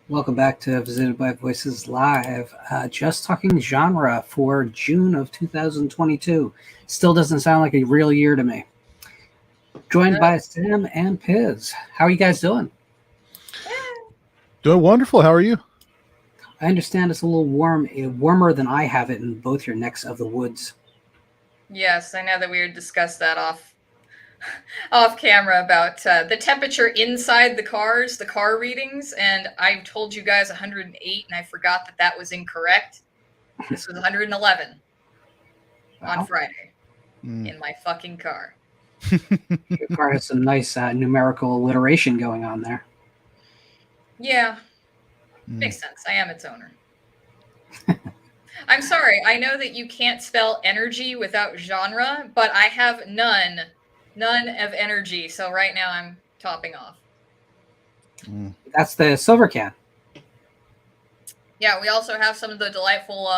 Welcome back to Visited by Voices Live. Just talking genre for June of 2022. Still doesn't sound like a real year to me. Joined by Sam and Piz. How are you guys doing? Doing wonderful. How are you? I understand it's a little warmer than I have it in both your necks of the woods. Yes, I know that we discussed that off camera about the temperature inside the car readings, and I told you guys 108, and I forgot that was incorrect. This was 111 on Friday in my fucking car. Your car has some nice numerical alliteration going on there. Yeah, makes sense. I am its owner. I'm sorry. I know that you can't spell energy without genre, but I have none of energy. So right now I'm topping off. That's the silver can. Yeah, we also have some of the delightful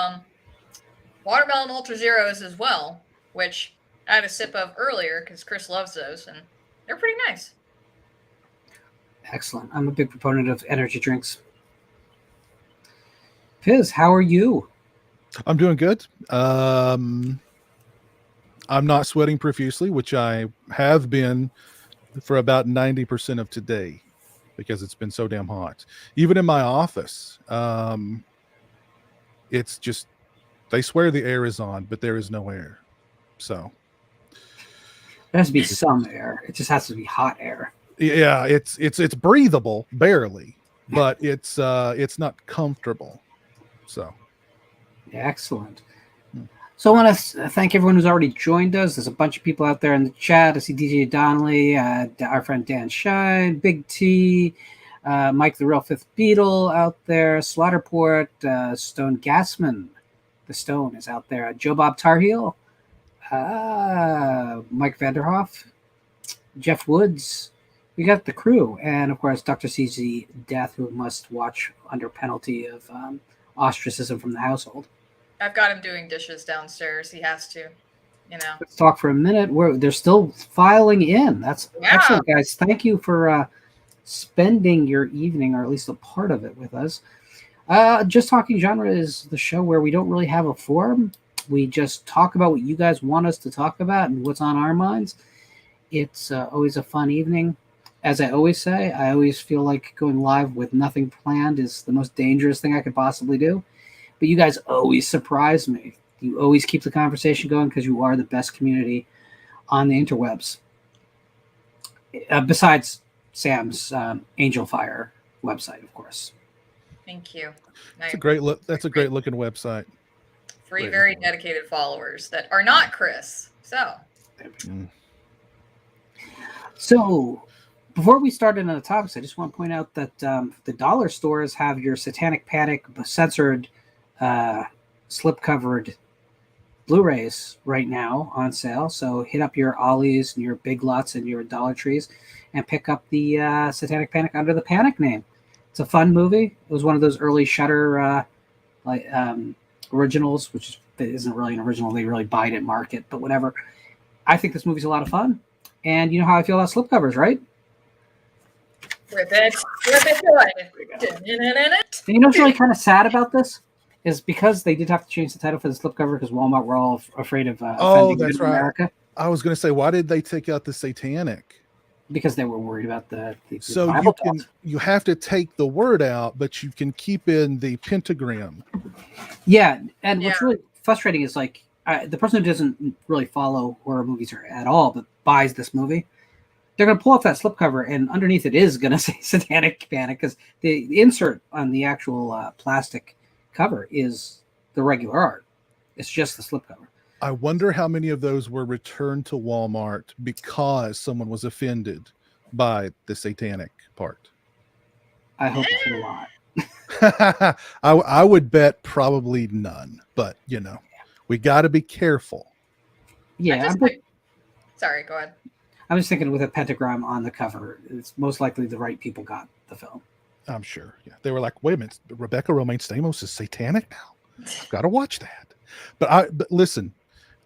watermelon Ultra Zeros as well, which I had a sip of earlier because Chris loves those, and they're pretty nice. Excellent. I'm a big proponent of energy drinks. Piz, how are you? I'm doing good. I'm not sweating profusely, which I have been for about 90% of today because it's been so damn hot. Even in my office, it's just, they swear the air is on, but there is no air. So there has to be some air. It just has to be hot air. Yeah, it's breathable, barely, but it's not comfortable. So excellent. So I want to thank everyone who's already joined us. There's a bunch of people out there in the chat. I see DJ Donnelly, our friend Dan Shine, Big T, Mike the Real Fifth Beetle out there, Slaughterport, Stone Gassman. The Stone is out there. Joe Bob Tarheel, Mike Vanderhoff, Jeff Woods. We got the crew. And, of course, Dr. CZ Death, who must watch under penalty of ostracism from the household. I've got him doing dishes downstairs. He has to, Let's talk for a minute. They're still filing in. That's excellent, guys. Thank you for spending your evening, or at least a part of it, with us. Just Talking Genre is the show where we don't really have a forum. We just talk about what you guys want us to talk about and what's on our minds. It's always a fun evening. As I always say, I always feel like going live with nothing planned is the most dangerous thing I could possibly do. But you guys always surprise me. You always keep the conversation going because you are the best community on the interwebs. Besides Sam's Angel Fire website, of course. Thank you. That's a great looking website. Three very dedicated followers that are not Chris. So before we start into the topics, I just want to point out that the dollar stores have your Satanic Panic censored slip-covered Blu-rays right now on sale. So hit up your Ollie's and your Big Lots and your Dollar Trees and pick up the Satanic Panic under the Panic name. It's a fun movie. It was one of those early Shudder originals, which isn't really an original. They really buy it at market, but whatever. I think this movie's a lot of fun. And you know how I feel about slipcovers, right? Rip it good. And you know what's really kind of sad about this? Is because they did have to change the title for the slipcover because Walmart were all afraid of offending that's right. America. I was going to say, why did they take out the Satanic? Because they were worried about the so Bible you have to take the word out, but you can keep in the pentagram. Yeah, and what's really frustrating is like the person who doesn't really follow horror movies at all, but buys this movie, they're going to pull up that slipcover, and underneath it is going to say Satanic Panic because the insert on the actual plastic cover is the regular art. It's just the slipcover. I wonder how many of those were returned to Walmart because someone was offended by the satanic part. I hope a whole lot. I would bet probably none, but we got to be careful. Yeah. Sorry, go ahead. I was thinking with a pentagram on the cover, it's most likely the right people got the film. I'm sure. Yeah. They were like, wait a minute, Rebecca Romaine Stamos is satanic now? I've got to watch that. But listen,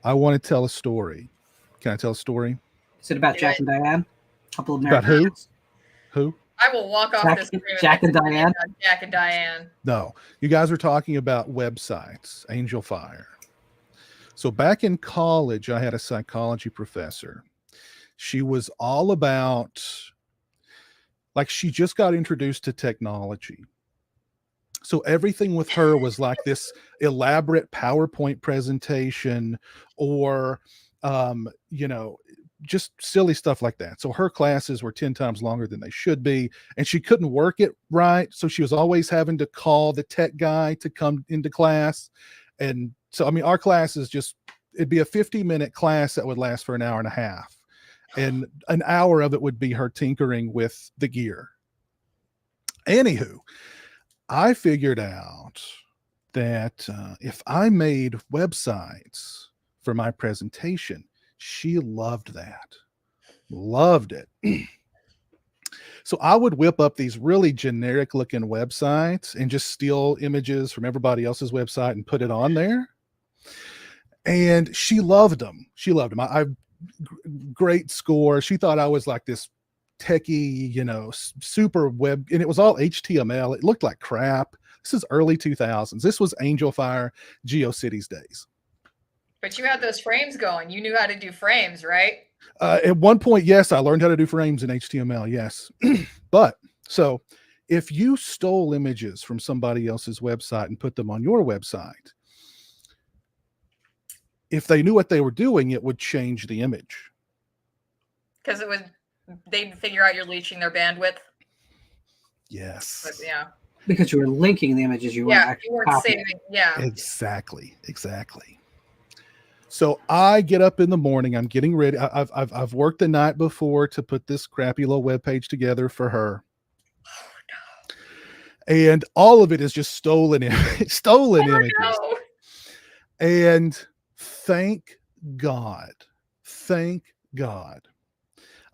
I want to tell a story. Can I tell a story? Is it about Jack and Diane? A couple of About who? Who? I will walk off this screen. Jack and Diane? Jack and Diane. No. You guys were talking about websites, Angel Fire. So back in college, I had a psychology professor. She was all about, like, she just got introduced to technology. So everything with her was like this elaborate PowerPoint presentation or, just silly stuff like that. So her classes were 10 times longer than they should be, and she couldn't work it right. So she was always having to call the tech guy to come into class. And so, I mean, our class is it'd be a 50-minute class that would last for an hour and a half. And an hour of it would be her tinkering with the gear. Anywho, I figured out that if I made websites for my presentation, she loved that. Loved it. So I would whip up these really generic looking websites and just steal images from everybody else's website and put it on there. And she loved them. She loved them. I great score. She thought I was like this techie, super web, and it was all HTML. It looked like crap. This is early 2000s. This was Angel Fire, GeoCities days. But you had those frames going. You knew how to do frames, right? At one point, yes, I learned how to do frames in HTML. Yes. But so if you stole images from somebody else's website and put them on your website, if they knew what they were doing, it would change the image. Because they'd figure out you're leeching their bandwidth. Yes. But, yeah. Because you were linking the images, you weren't saving. Yeah. Exactly. So I get up in the morning. I'm getting ready. I've worked the night before to put this crappy little webpage together for her. Oh, no. And all of it is just stolen images. No. And thank God.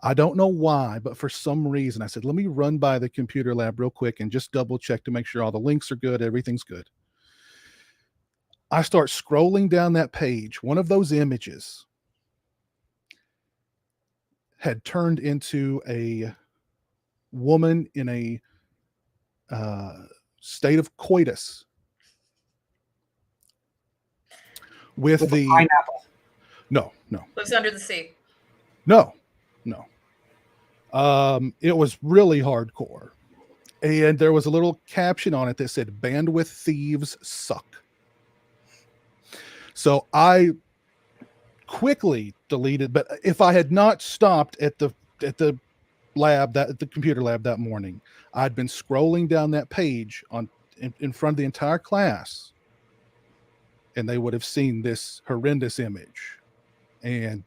I don't know why, but for some reason I said, let me run by the computer lab real quick and just double check to make sure all the links are good. Everything's good. I start scrolling down that page. One of those images had turned into a woman in a state of coitus with the pineapple. No. Lives under the sea. No. It was really hardcore. And there was a little caption on it that said, bandwidth thieves suck. So I quickly deleted, but if I had not stopped at the lab, at the computer lab that morning, I'd been scrolling down that page in front of the entire class, and they would have seen this horrendous image. And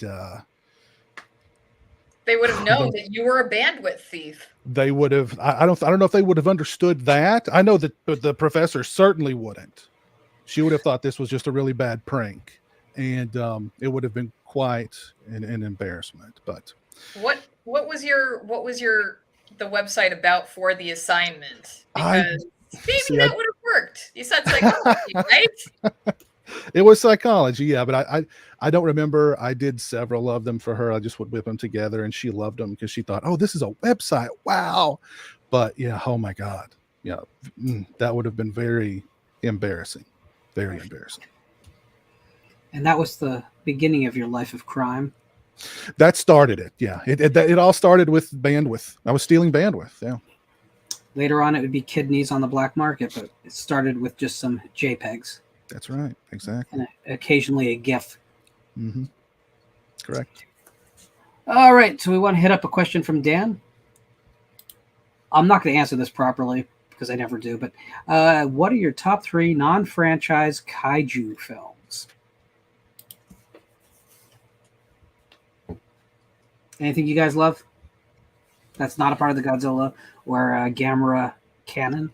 they would have known that you were a bandwidth thief. They would have. I don't know if they would have understood that. I know that the professor certainly wouldn't. She would have thought this was just a really bad prank, and it would have been quite an embarrassment. But what was the website about for the assignment? Because maybe that would have worked. You said psychology, right? It was psychology, yeah, but I don't remember. I did several of them for her. I just would whip them together, and she loved them because she thought, oh, this is a website. Wow. But yeah, oh my God. Yeah, that would have been very embarrassing. Very embarrassing. And that was the beginning of your life of crime? That started it, yeah. It all started with bandwidth. I was stealing bandwidth, yeah. Later on, it would be kidneys on the black market, but it started with just some JPEGs. That's right, exactly. And occasionally a GIF. Mm-hmm. Correct. All right, so we want to hit up a question from Dan. I'm not going to answer this properly because I never do, but what are your top 3 non-franchise kaiju films? Anything you guys love? That's not a part of the Godzilla or Gamera canon.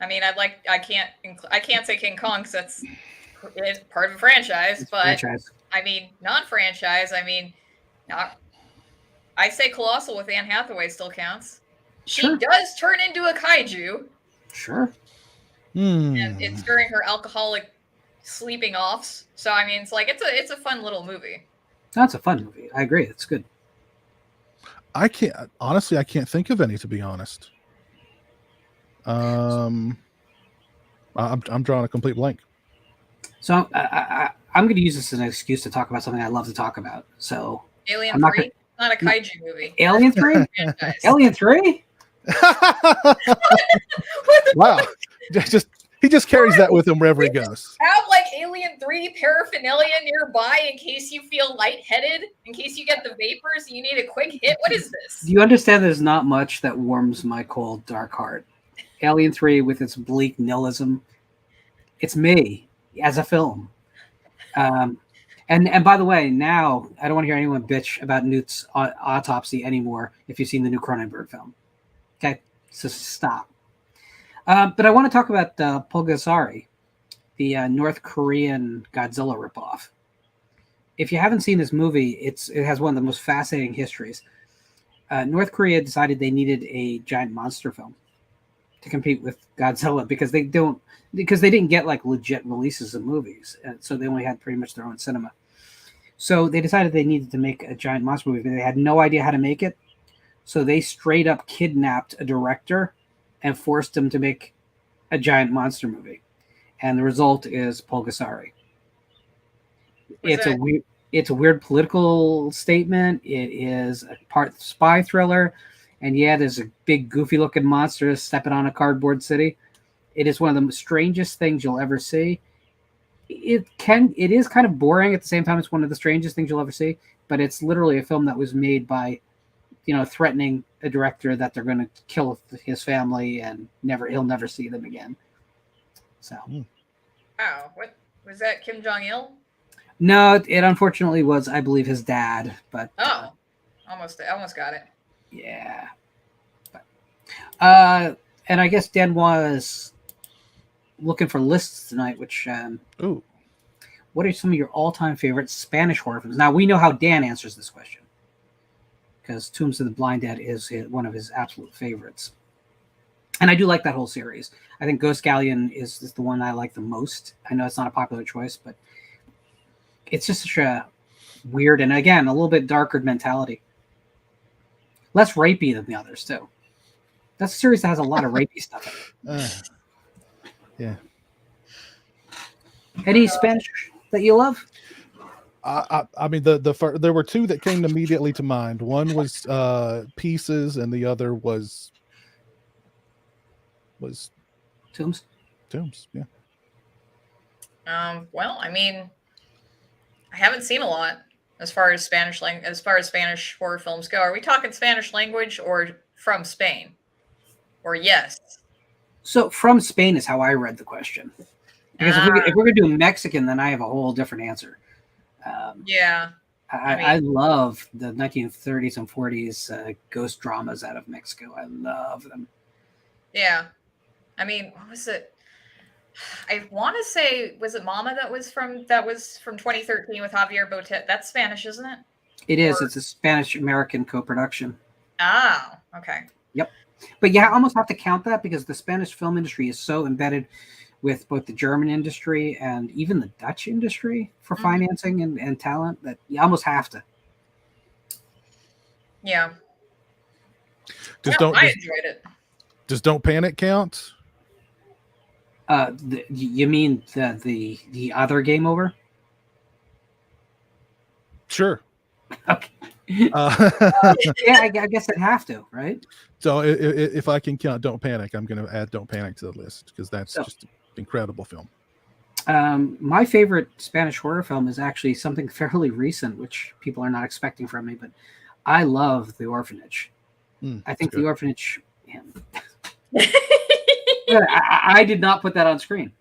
I mean, I can't say King Kong because it's part of a franchise, It's but franchise. I mean, non-franchise. I mean, not. I say Colossal with Anne Hathaway still counts. She Sure. does turn into a kaiju. Sure. And it's during her alcoholic sleeping offs. So I mean, it's like it's a fun little movie. That's a fun movie. I agree. It's good. I can't think of any, to be honest. I'm drawing a complete blank. So I'm going to use this as an excuse to talk about something I love to talk about. So Alien 3, not a kaiju movie. Alien 3? Alien 3? Wow. He just carries that with him wherever he goes. Have like Alien 3 paraphernalia nearby in case you feel lightheaded, in case you get the vapors and you need a quick hit. What is this? Do you understand there's not much that warms my cold, dark heart? Alien 3 with its bleak nihilism. It's me as a film. And by the way, now I don't want to hear anyone bitch about Newt's autopsy anymore if you've seen the new Cronenberg film. Okay? So stop. But I want to talk about Pulgasari, the North Korean Godzilla ripoff. If you haven't seen this movie, it has one of the most fascinating histories. North Korea decided they needed a giant monster film to compete with Godzilla because they didn't get like legit releases of movies, and so they only had pretty much their own cinema. So they decided they needed to make a giant monster movie, but they had no idea how to make it. So they straight up kidnapped a director and forced him to make a giant monster movie, and the result is Pulgasari. It's a weird political statement. It is a part spy thriller, and yeah, there's a big goofy looking monster stepping on a cardboard city. It is one of the strangest things you'll ever see. It is kind of boring at the same time. It's one of the strangest things you'll ever see, but it's literally a film that was made by, threatening a director that they're going to kill his family and he'll never see them again. So. Wow, what was that? Kim Jong-il? No, it unfortunately was, I believe, his dad. But I almost got it. Yeah. But, and I guess Dan was looking for lists tonight. Which what are some of your all-time favorite Spanish horror films? Now we know how Dan answers this question, because Tombs of the Blind Dead is one of his absolute favorites. And I do like that whole series. I think Ghost Galleon is the one I like the most. I know it's not a popular choice, but it's just such a weird and, again, a little bit darker mentality. Less rapey than the others, too. That's a series that has a lot of rapey stuff in it. Yeah. Any Spanish that you love? I mean, there were two that came immediately to mind. One was Pieces, and the other was Tombs. Yeah. Well, I mean, I haven't seen a lot as far as Spanish horror films go. Are we talking Spanish language or from Spain? Or yes? So from Spain is how I read the question. Because if we're going to do Mexican, then I have a whole different answer. Yeah. I love the 1930s and 40s ghost dramas out of Mexico. I love them. Yeah. I mean, what was it? I want to say, was it Mama that was from 2013 with Javier Botet? That's Spanish, isn't it? It is. It's a Spanish-American co-production. Oh, okay. Yep. But you almost have to count that because the Spanish film industry is so embedded with both the German industry and even the Dutch industry for financing and talent that you almost have to. Yeah. I enjoyed it. Does Don't Panic count? You mean the other Game Over? Sure. Okay. Yeah, I guess I'd have to, right? So if I can count Don't Panic, I'm going to add Don't Panic to the list because that's just an incredible film. My favorite Spanish horror film is actually something fairly recent, which people are not expecting from me, but I love The Orphanage. I think The Orphanage... I did not put that on screen.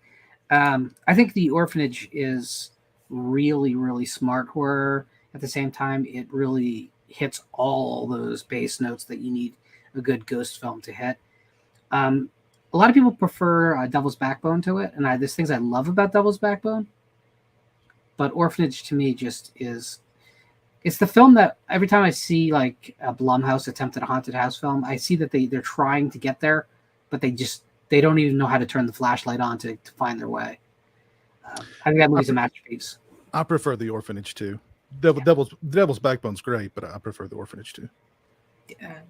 I think The Orphanage is really, really smart horror. At the same time, it really hits all those bass notes that you need a good ghost film to hit. A lot of people prefer Devil's Backbone to it, and there's things I love about Devil's Backbone, but Orphanage to me just is. It's the film that every time I see like a Blumhouse attempt at a haunted house film, I see that they're trying to get there, but they don't even know how to turn the flashlight on to find their way. I think that movie's a masterpiece. I prefer The Orphanage too. Devil's Backbone's great, but I prefer The Orphanage too.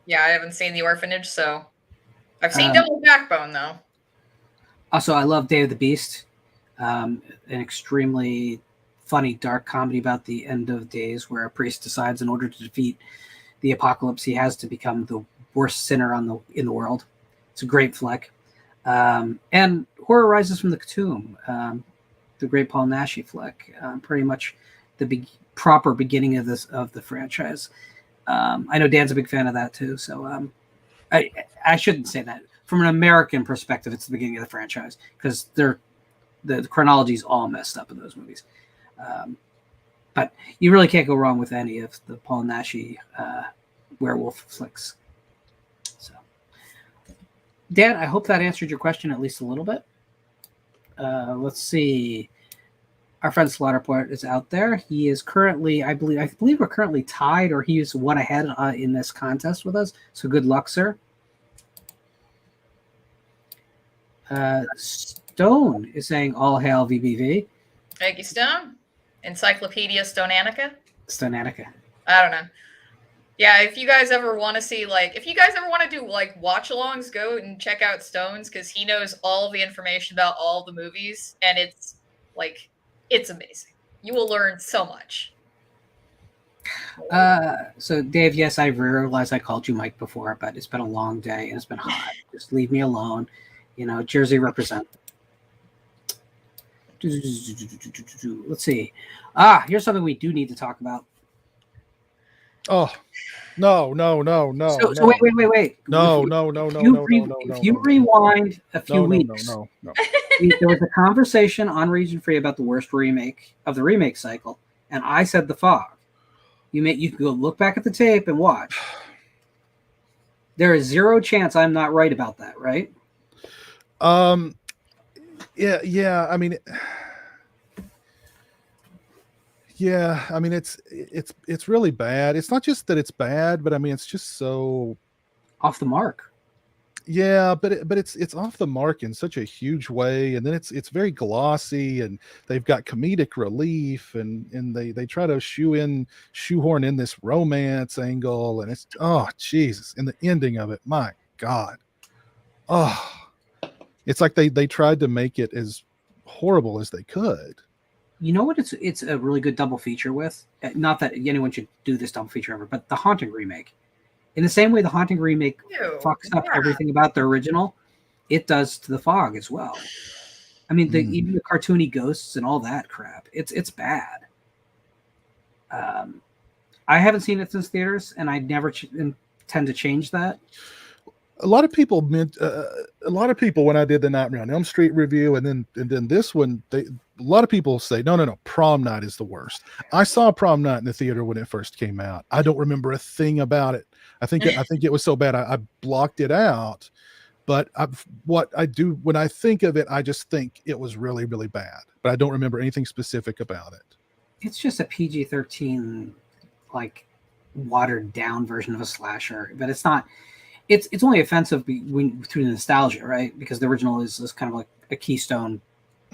Yeah, I haven't seen The Orphanage, so I've seen Devil's Backbone though. Also, I love Day of the Beast, an extremely funny dark comedy about the end of days, where a priest decides in order to defeat the apocalypse, he has to become the worst sinner in the world. It's a great flick. And Horror Rises from the Tomb, the great Paul Naschy flick, pretty much the proper beginning of the franchise. I know Dan's a big fan of that too, so I shouldn't say that. From an American perspective, it's the beginning of the franchise because the chronology is all messed up in those movies. But you really can't go wrong with any of the Paul Naschy werewolf flicks. So, Dan, I hope that answered your question at least a little bit. Let's see. Our friend Slaughterport is out there. He is currently, I believe we're currently tied, or he's one ahead in this contest with us. So good luck, sir. Stone is saying all hail VBV. Thank you, Stone. Encyclopedia Stonanica? Stonanica. I don't know. Yeah, if you guys ever want to see, if you guys ever want to do, watch-alongs, go and check out Stone's, because he knows all the information about all the movies, and it's, it's amazing. You will learn so much. So, Dave, yes, I realized I called you Mike before, but it's been a long day, and it's been hot. Just leave me alone. Jersey represent. Let's see. Here's something we do need to talk about. Oh, no. So wait. If you rewind a few weeks, no. There was a conversation on Region Free about the worst remake of the remake cycle, and I said The Fog. You can go look back at the tape and watch. There is zero chance I'm not right about that, right? Yeah. I mean, it's really bad. It's not just that it's bad, but I mean, it's just so off the mark. Yeah, but it's off the mark in such a huge way, and then it's very glossy, and they've got comedic relief, and they try to shoehorn in this romance angle, and it's Jesus, and the ending of it, my God, it's like they tried to make it as horrible as they could. You know what? It's a really good double feature with. Not that anyone should do this double feature ever, but The Haunting remake. In the same way the Haunting remake fucks up everything about the original, it does to The Fog as well. I mean, even the cartoony ghosts and all that crap. It's bad. I haven't seen it since theaters, and I never intend to change that. A lot of people when I did the Nightmare on Elm Street review, and then this one, a lot of people say no, Prom Night is the worst. I saw Prom Night in the theater when it first came out. I don't remember a thing about it. I think it was so bad I blocked it out. But what I do when I think of it, I just think it was really, really bad. But I don't remember anything specific about it. It's just a PG-13, watered down version of a slasher, but it's not. It's only offensive through the nostalgia, right? Because the original is kind of like a keystone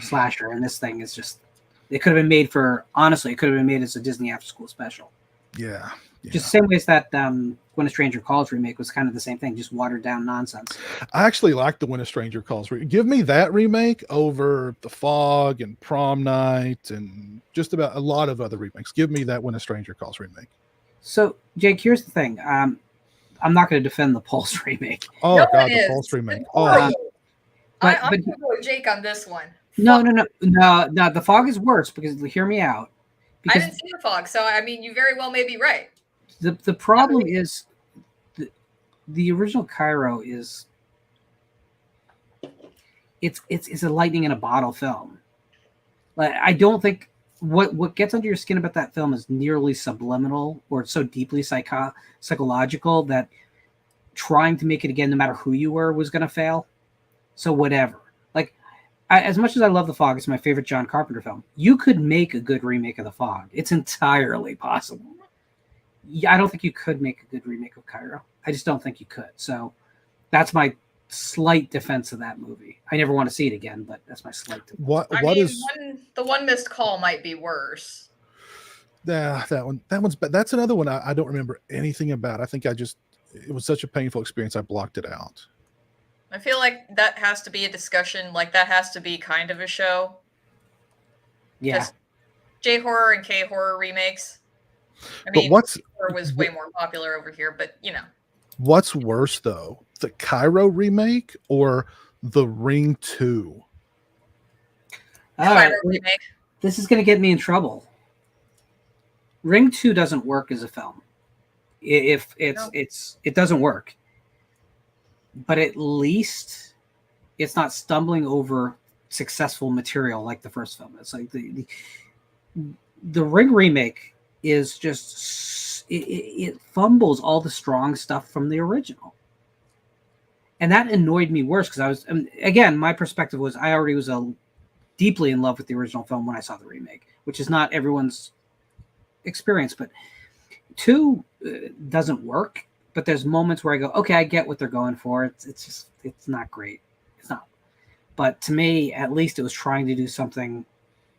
slasher, and this thing is just. It could have been made as a Disney after school special. Yeah. Just the same way as that When a Stranger Calls remake was kind of the same thing, just watered down nonsense. I actually like the When a Stranger Calls. Give me that remake over The Fog and Prom Night and just about a lot of other remakes. Give me that When a Stranger Calls remake. So, Jake, here's the thing. I'm not going to defend the Pulse remake. Oh, no, God, the Pulse remake. I'm going to go with Jake on this one. No. The Fog is worse because, hear me out. I didn't see The Fog, so I mean, you very well may be right. The problem is the original Cairo is it's a lightning in a bottle film. I don't think what gets under your skin about that film is nearly subliminal, or it's so deeply psychological that trying to make it again, no matter who you were, was going to fail. So whatever. Like, as much as I love The Fog, it's my favorite John Carpenter film. You could make a good remake of The Fog. It's entirely possible. I don't think you could make a good remake of Cairo. I just don't think you could. So that's my slight defense of that movie. I never want to see it again, but that's my slight defense. The One Missed Call might be worse. Yeah, that's another one I don't remember anything about. I think it was such a painful experience, I blocked it out. I feel like that has to be a discussion, like that has to be kind of a show. Yeah. J-horror and K-horror remakes. I mean, horror was way more popular over here, but you know. What's worse though, the Cairo remake or the Ring 2? Cairo remake. This is going to get me in trouble. Ring 2 doesn't work as a film. It doesn't work. But at least it's not stumbling over successful material like the first film. It's like the Ring remake is just it fumbles all the strong stuff from the original, and that annoyed me worse because again, my perspective was I already was deeply in love with the original film when I saw the remake, which is not everyone's experience. But 2 doesn't work. But there's moments where I go, okay, I get what they're going for. It's not great. It's not. But to me, at least it was trying to do something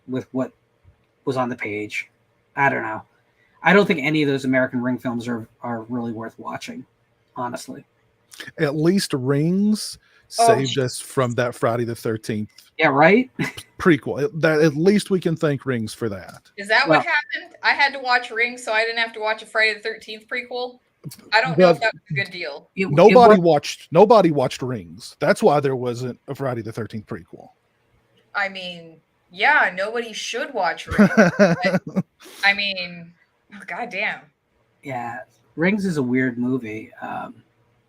with what was on the page. I don't know. I don't think any of those American Ring films are really worth watching, honestly. At least Rings saved us from that Friday the 13th. Yeah, right? Prequel. At least we can thank Rings for that. Is that what happened? I had to watch Rings so I didn't have to watch a Friday the 13th prequel? I don't know if that was a good deal. Nobody watched Rings. That's why there wasn't a Friday the 13th prequel. I mean, yeah, nobody should watch Rings. I mean, goddamn. Yeah, Rings is a weird movie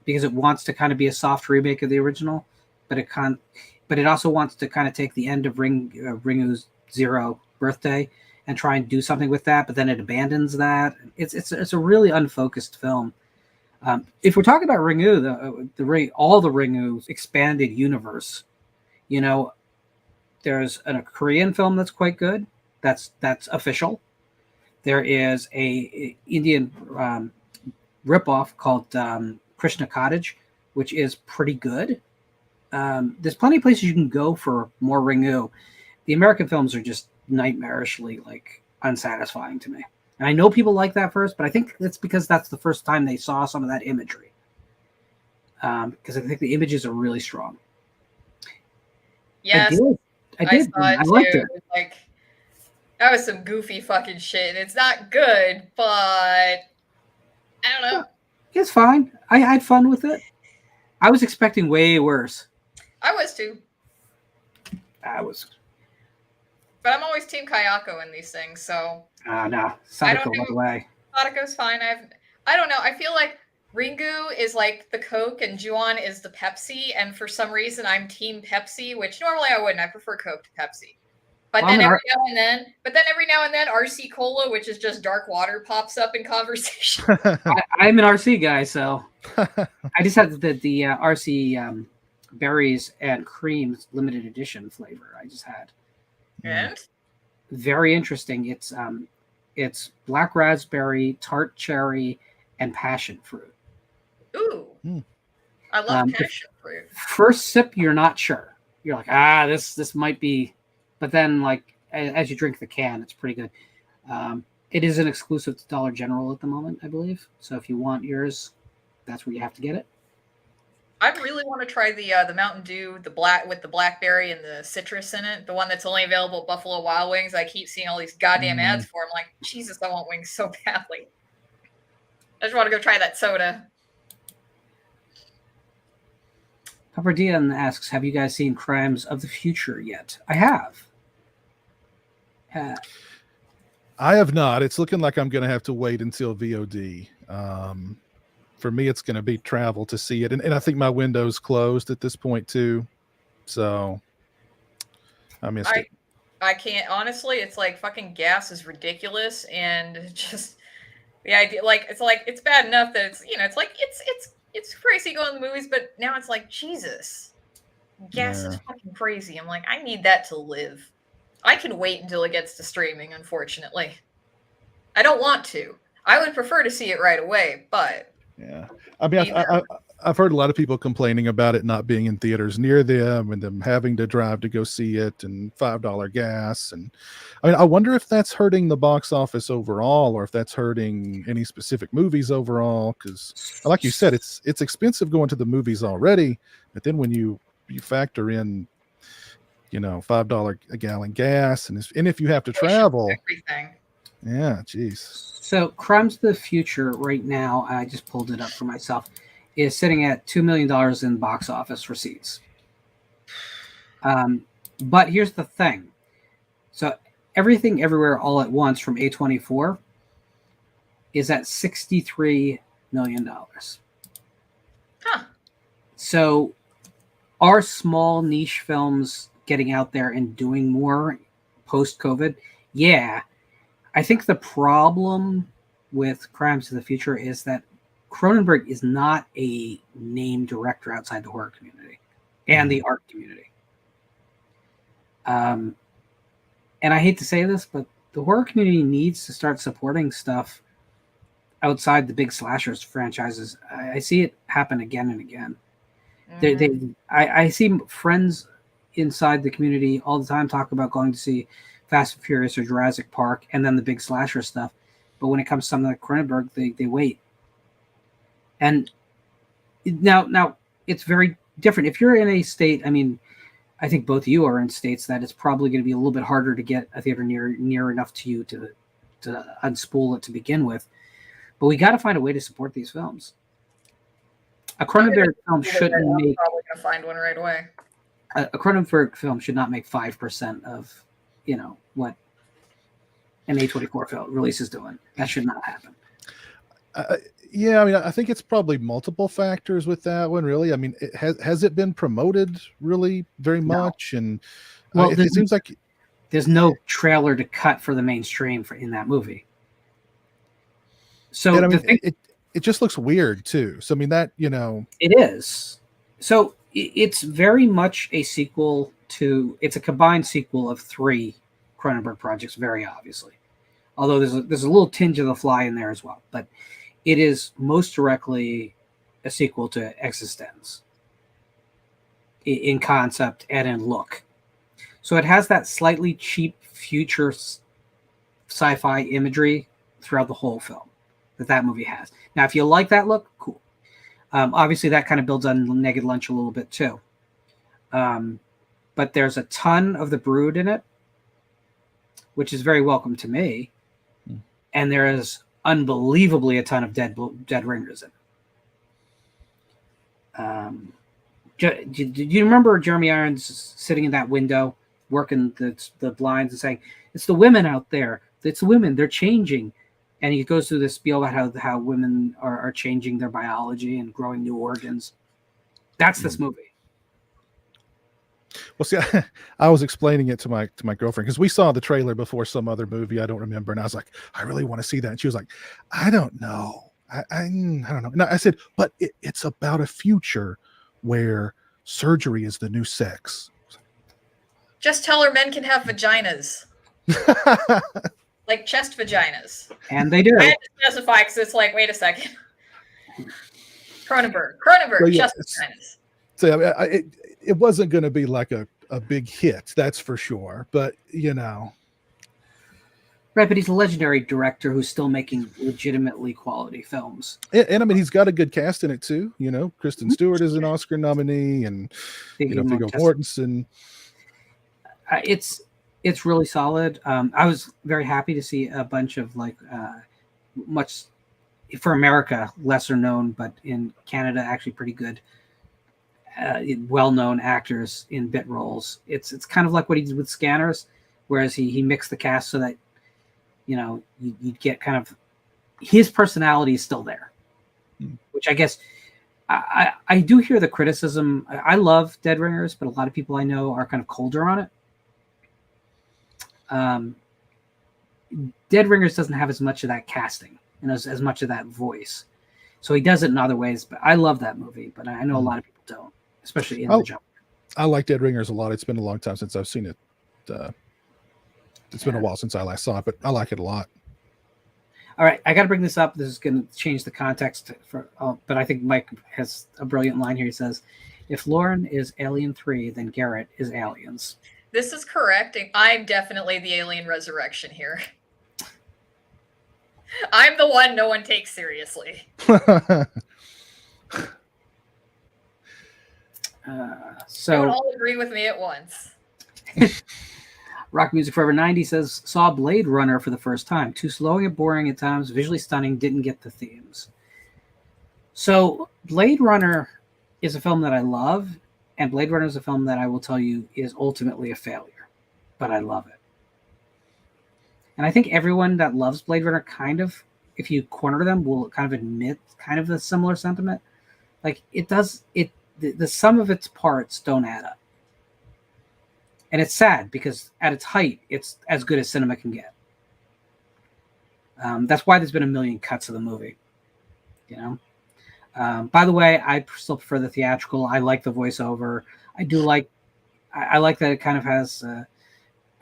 because it wants to kind of be a soft remake of the original, but it also wants to kind of take the end of Ringu's 0 birthday and try and do something with that, but then it abandons that. It's a really unfocused film. If we're talking about Ringu, all the Ringu expanded universe, you know, there's a Korean film that's quite good. That's official. There is a Indian ripoff called Krishna Cottage, which is pretty good. There's plenty of places you can go for more Ringu. The American films are just nightmarishly unsatisfying to me, and I know people like that first, but I think it's because that's the first time they saw some of that imagery, because I think the images are really strong. Yes, I did. I liked it. Like, that was some goofy fucking shit. It's not good, but I don't know. It's fine. I had fun with it. I was expecting way worse. I was too. But I'm always Team Kayako in these things, so. No, Sadako all the way. Sadako's fine. I don't know. I feel like Ringu is like the Coke and Juan is the Pepsi, and for some reason I'm Team Pepsi, which normally I wouldn't. I prefer Coke to Pepsi. But then every now and then, RC Cola, which is just dark water, pops up in conversation. I'm an RC guy, so I just had the RC berries and creams limited edition flavor. I just had. And very interesting. It's black raspberry, tart cherry, and passion fruit. Ooh, I love passion fruit. First sip, you're not sure. You're like, this might be, but then as you drink the can, it's pretty good. It is an exclusive to Dollar General at the moment, I believe. So if you want yours, that's where you have to get it. I really want to try the Mountain Dew, the blackberry and the citrus in it. The one that's only available at Buffalo Wild Wings. I keep seeing all these goddamn ads for. I'm like, Jesus, I want wings so badly. I just want to go try that soda. Pepper Dian asks, have you guys seen Crimes of the Future yet? I have. I have not. It's looking like I'm going to have to wait until VOD. For me, it's going to be travel to see it. And I think my window's closed at this point, too. So I missed it. I can't honestly. It's like fucking gas is ridiculous, and just the idea, it's bad enough that it's crazy going to the movies, but now it's like Jesus, gas is Yeah. fucking crazy. I'm like, I need that to live. I can wait until it gets to streaming. Unfortunately, I don't want to. I would prefer to see it right away, but Yeah. I mean, I've heard a lot of people complaining about it not being in theaters near them and them having to drive to go see it and $5 gas. And I mean, I wonder if that's hurting the box office overall or if that's hurting any specific movies overall. Because, like you said, it's expensive going to the movies already. But then when you factor in, $5 a gallon gas and if you have to travel, everything. yeah, geez. So Crimes of the Future right now, I just pulled it up for myself, is sitting at $2 million in box office receipts. But here's the thing. So Everything Everywhere All at Once from A24 is at $63 million. Huh. So are small niche films getting out there and doing more post-COVID? Yeah. I think the problem with Crimes of the Future is that Cronenberg is not a named director outside the horror community and the art community. And I hate to say this, but the horror community needs to start supporting stuff outside the big slashers franchises. I see it happen again and again. Mm-hmm. I see friends inside the community all the time talk about going to see Fast and Furious or Jurassic Park and then the big slasher stuff. But when it comes to something like Cronenberg, they wait. And now it's very different. If you're in a state, I mean, I think both of you are in states that it's probably going to be a little bit harder to get a theater near enough to you to unspool it to begin with. But we got to find a way to support these films. A Cronenberg film shouldn't make. Probably gonna find one right away. A Cronenberg film should not make 5% of, what an A24 film release is doing. That should not happen. Yeah, I mean, I think it's probably multiple factors with that one. Really, I mean, has it been promoted really very much? No. And well, it seems like there's no trailer to cut for the mainstream in that movie. So I mean, it just looks weird too. So I mean, that it is. So it's very much a sequel to. It's a combined sequel of 3 Cronenberg projects, very obviously. Although there's a little tinge of The Fly in there as well, but it is most directly a sequel to Existence in concept and in look. So it has that slightly cheap future sci-fi imagery throughout the whole film that movie has. Now, if you like that look, cool. Obviously, that kind of builds on Naked Lunch a little bit too. But there's a ton of The Brood in it, which is very welcome to me. And there is unbelievably a ton of dead ringers in it. Do you remember Jeremy Irons sitting in that window, working the blinds and saying, "It's the women out there. It's the women. They're changing." And he goes through this spiel about how women are changing their biology and growing new organs. That's this movie. Well, see, I was explaining it to my girlfriend because we saw the trailer before some other movie I don't remember, and I was like, I really want to see that, and she was like, I don't know, I don't know. And I said, but it's about a future where surgery is the new sex. Just tell her men can have vaginas, like chest vaginas, and they do. I had to specify because it's like, wait a second, Cronenberg, well, chest vaginas. So it wasn't going to be like a big hit, that's for sure. But right. But he's a legendary director who's still making legitimately quality films. And I mean, he's got a good cast in it too. Kristen Stewart is an Oscar nominee, and Viggo Mortensen. It's really solid. I was very happy to see a bunch of much for America lesser known, but in Canada actually pretty good. Well-known actors in bit roles. It's kind of like what he did with Scanners, whereas he mixed the cast so that you'd get kind of his personality is still there, which I guess I do hear the criticism. I love Dead Ringers, but a lot of people I know are kind of colder on it. Um, Dead Ringers doesn't have as much of that casting and as much of that voice. So he does it in other ways. But I love that movie, but I know a lot of people don't, especially in the genre. I like Dead Ringers a lot. It's been a long time since I've seen it. It's been a while since I last saw it, but I like it a lot. All right, I got to bring this up. This is going to change the context, but I think Mike has a brilliant line here. He says, if Lauren is Alien 3, then Garrett is Aliens. This is correct. I'm definitely the alien resurrection here. I'm the one no one takes seriously. So don't all agree with me at once. Rock Music Forever 90 says, saw Blade Runner for the first time. Too slow and boring at times, visually stunning, didn't get the themes. So Blade Runner is a film that I love, and Blade Runner is a film that I will tell you is ultimately a failure, but I love it. And I think everyone that loves Blade Runner kind of, if you corner them, will kind of admit kind of the similar sentiment. Like the sum of its parts don't add up. And it's sad because at its height, it's as good as cinema can get. That's why there's been a million cuts of the movie. By the way, I still prefer the theatrical. I like the voiceover. I like that it kind of has a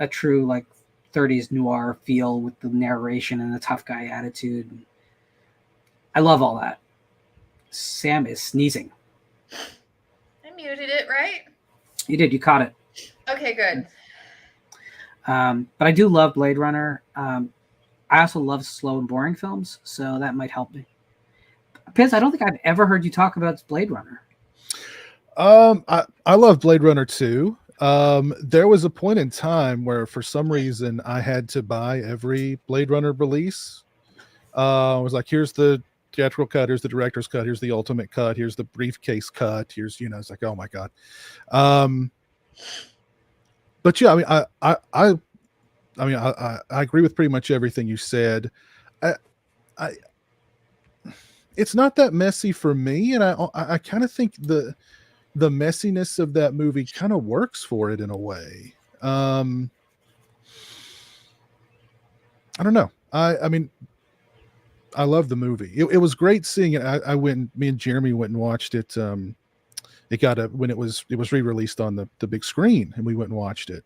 true like 30s noir feel with the narration and the tough guy attitude. I love all that. Sam is sneezing. I muted it, right? You did. You caught it. Okay, good. But I do love Blade Runner. I also love slow and boring films, so that might help me. Piz, I don't think I've ever heard you talk about Blade Runner. I love Blade Runner 2. There was a point in time where for some reason I had to buy every Blade Runner release. I was like, here's the theatrical cut, here's the director's cut, here's the ultimate cut, here's the briefcase cut, here's, it's like, oh my God. But yeah, I mean, I agree with pretty much everything you said. It's not that messy for me, and I kind of think the messiness of that movie kind of works for it in a way. I don't know. I mean, I love the movie. It was great seeing it. Me and Jeremy went and watched it. When it was re-released on the big screen, and we went and watched it,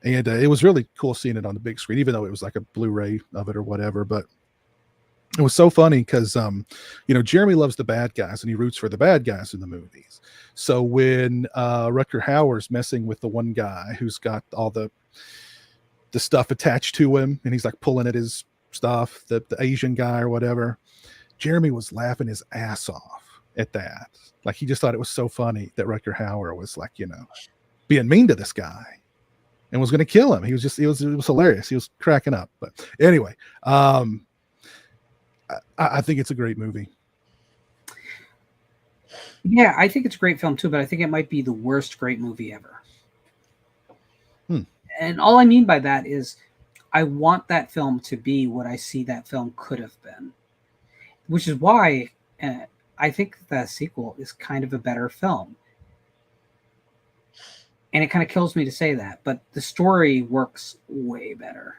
and it was really cool seeing it on the big screen, even though it was like a Blu-ray of it or whatever. But it was so funny because Jeremy loves the bad guys and he roots for the bad guys in the movies. So when Rutger Hauer's messing with the one guy who's got all the stuff attached to him, and he's like pulling at his stuff, the Asian guy or whatever, Jeremy was laughing his ass off at that. Like, he just thought it was so funny that Rutger Hauer was like, being mean to this guy and was going to kill him. It was hilarious. He was cracking up. But anyway, I think it's a great movie. Yeah, I think it's a great film too, but I think it might be the worst great movie ever. And all I mean by that is I want that film to be what I see that film could have been, which is why I think the sequel is kind of a better film. And it kind of kills me to say that, but the story works way better.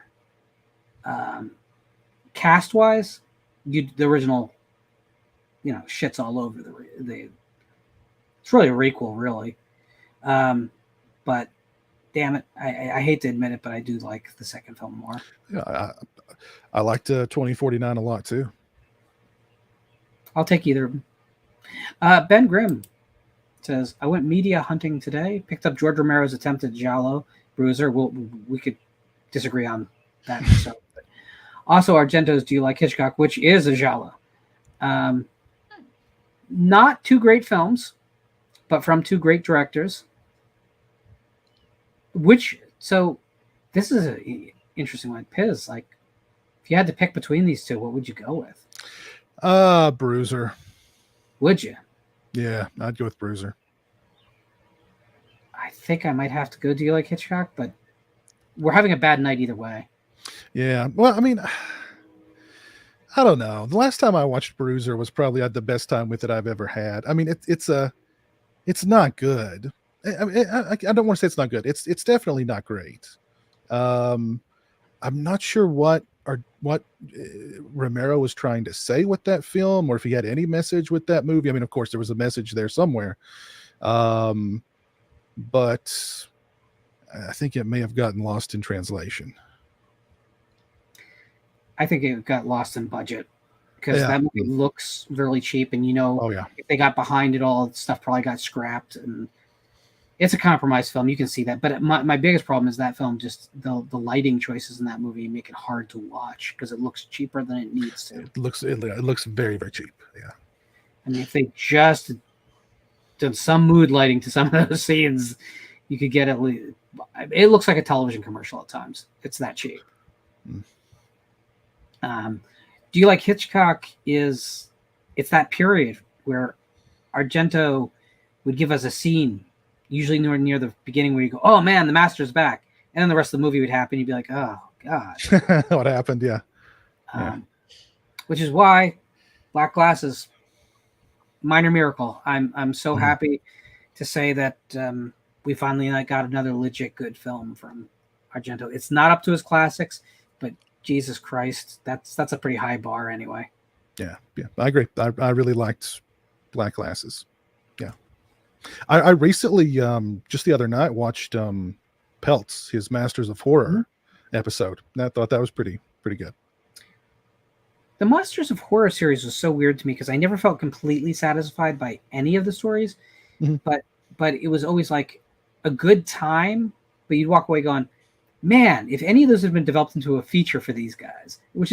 Cast-wise, the original, shits all over the it's really a requel, really. But damn it, I hate to admit it, but I do like the second film more. Yeah, I liked 2049 a lot too. I'll take either of them. Ben Grimm says, I went media hunting today, picked up George Romero's attempt at Giallo, Bruiser. We could disagree on that. So, also, Argento's Do You Like Hitchcock, which is a Giallo. Not two great films, but from two great directors. So this is an interesting one. Piz, like, if you had to pick between these two, what would you go with? Bruiser. Would you? Yeah, I'd go with Bruiser. I think I might have to go Do You Like Hitchcock, but we're having a bad night either way. Yeah, well, I mean, I don't know. The last time I watched Bruiser was probably the best time with it I've ever had. I mean, it's not good. I don't want to say it's not good. It's definitely not great. I'm not sure what Romero was trying to say with that film, or if he had any message with that movie. I mean, of course, there was a message there somewhere, but I think it may have gotten lost in translation. I think it got lost in budget because that movie looks really cheap, and if they got behind it all, stuff probably got scrapped, and it's a compromise film. You can see that, but my biggest problem is that film, just the lighting choices in that movie make it hard to watch because it looks cheaper than it needs to. It looks very, very cheap. Yeah, I mean, if they just did some mood lighting to some of those scenes, you could get at least. It looks like a television commercial at times. It's that cheap. Do you like Hitchcock? It's that period where Argento would give us a scene, usually near the beginning, where you go, "Oh man, the master's back," and then the rest of the movie would happen. You'd be like, "Oh god, what happened?" Yeah. Which is why Black Glasses, minor miracle. I'm so happy to say that we finally got another legit good film from Argento. It's not up to his classics, but Jesus Christ, that's a pretty high bar anyway. Yeah, I agree. I really liked Black Glasses. Yeah, I recently, just the other night, watched Peltz, his Masters of Horror episode, and I thought that was pretty good. The Monsters of Horror series was so weird to me because I never felt completely satisfied by any of the stories, but it was always like a good time. But you'd walk away going, man, if any of those had been developed into a feature for these guys, which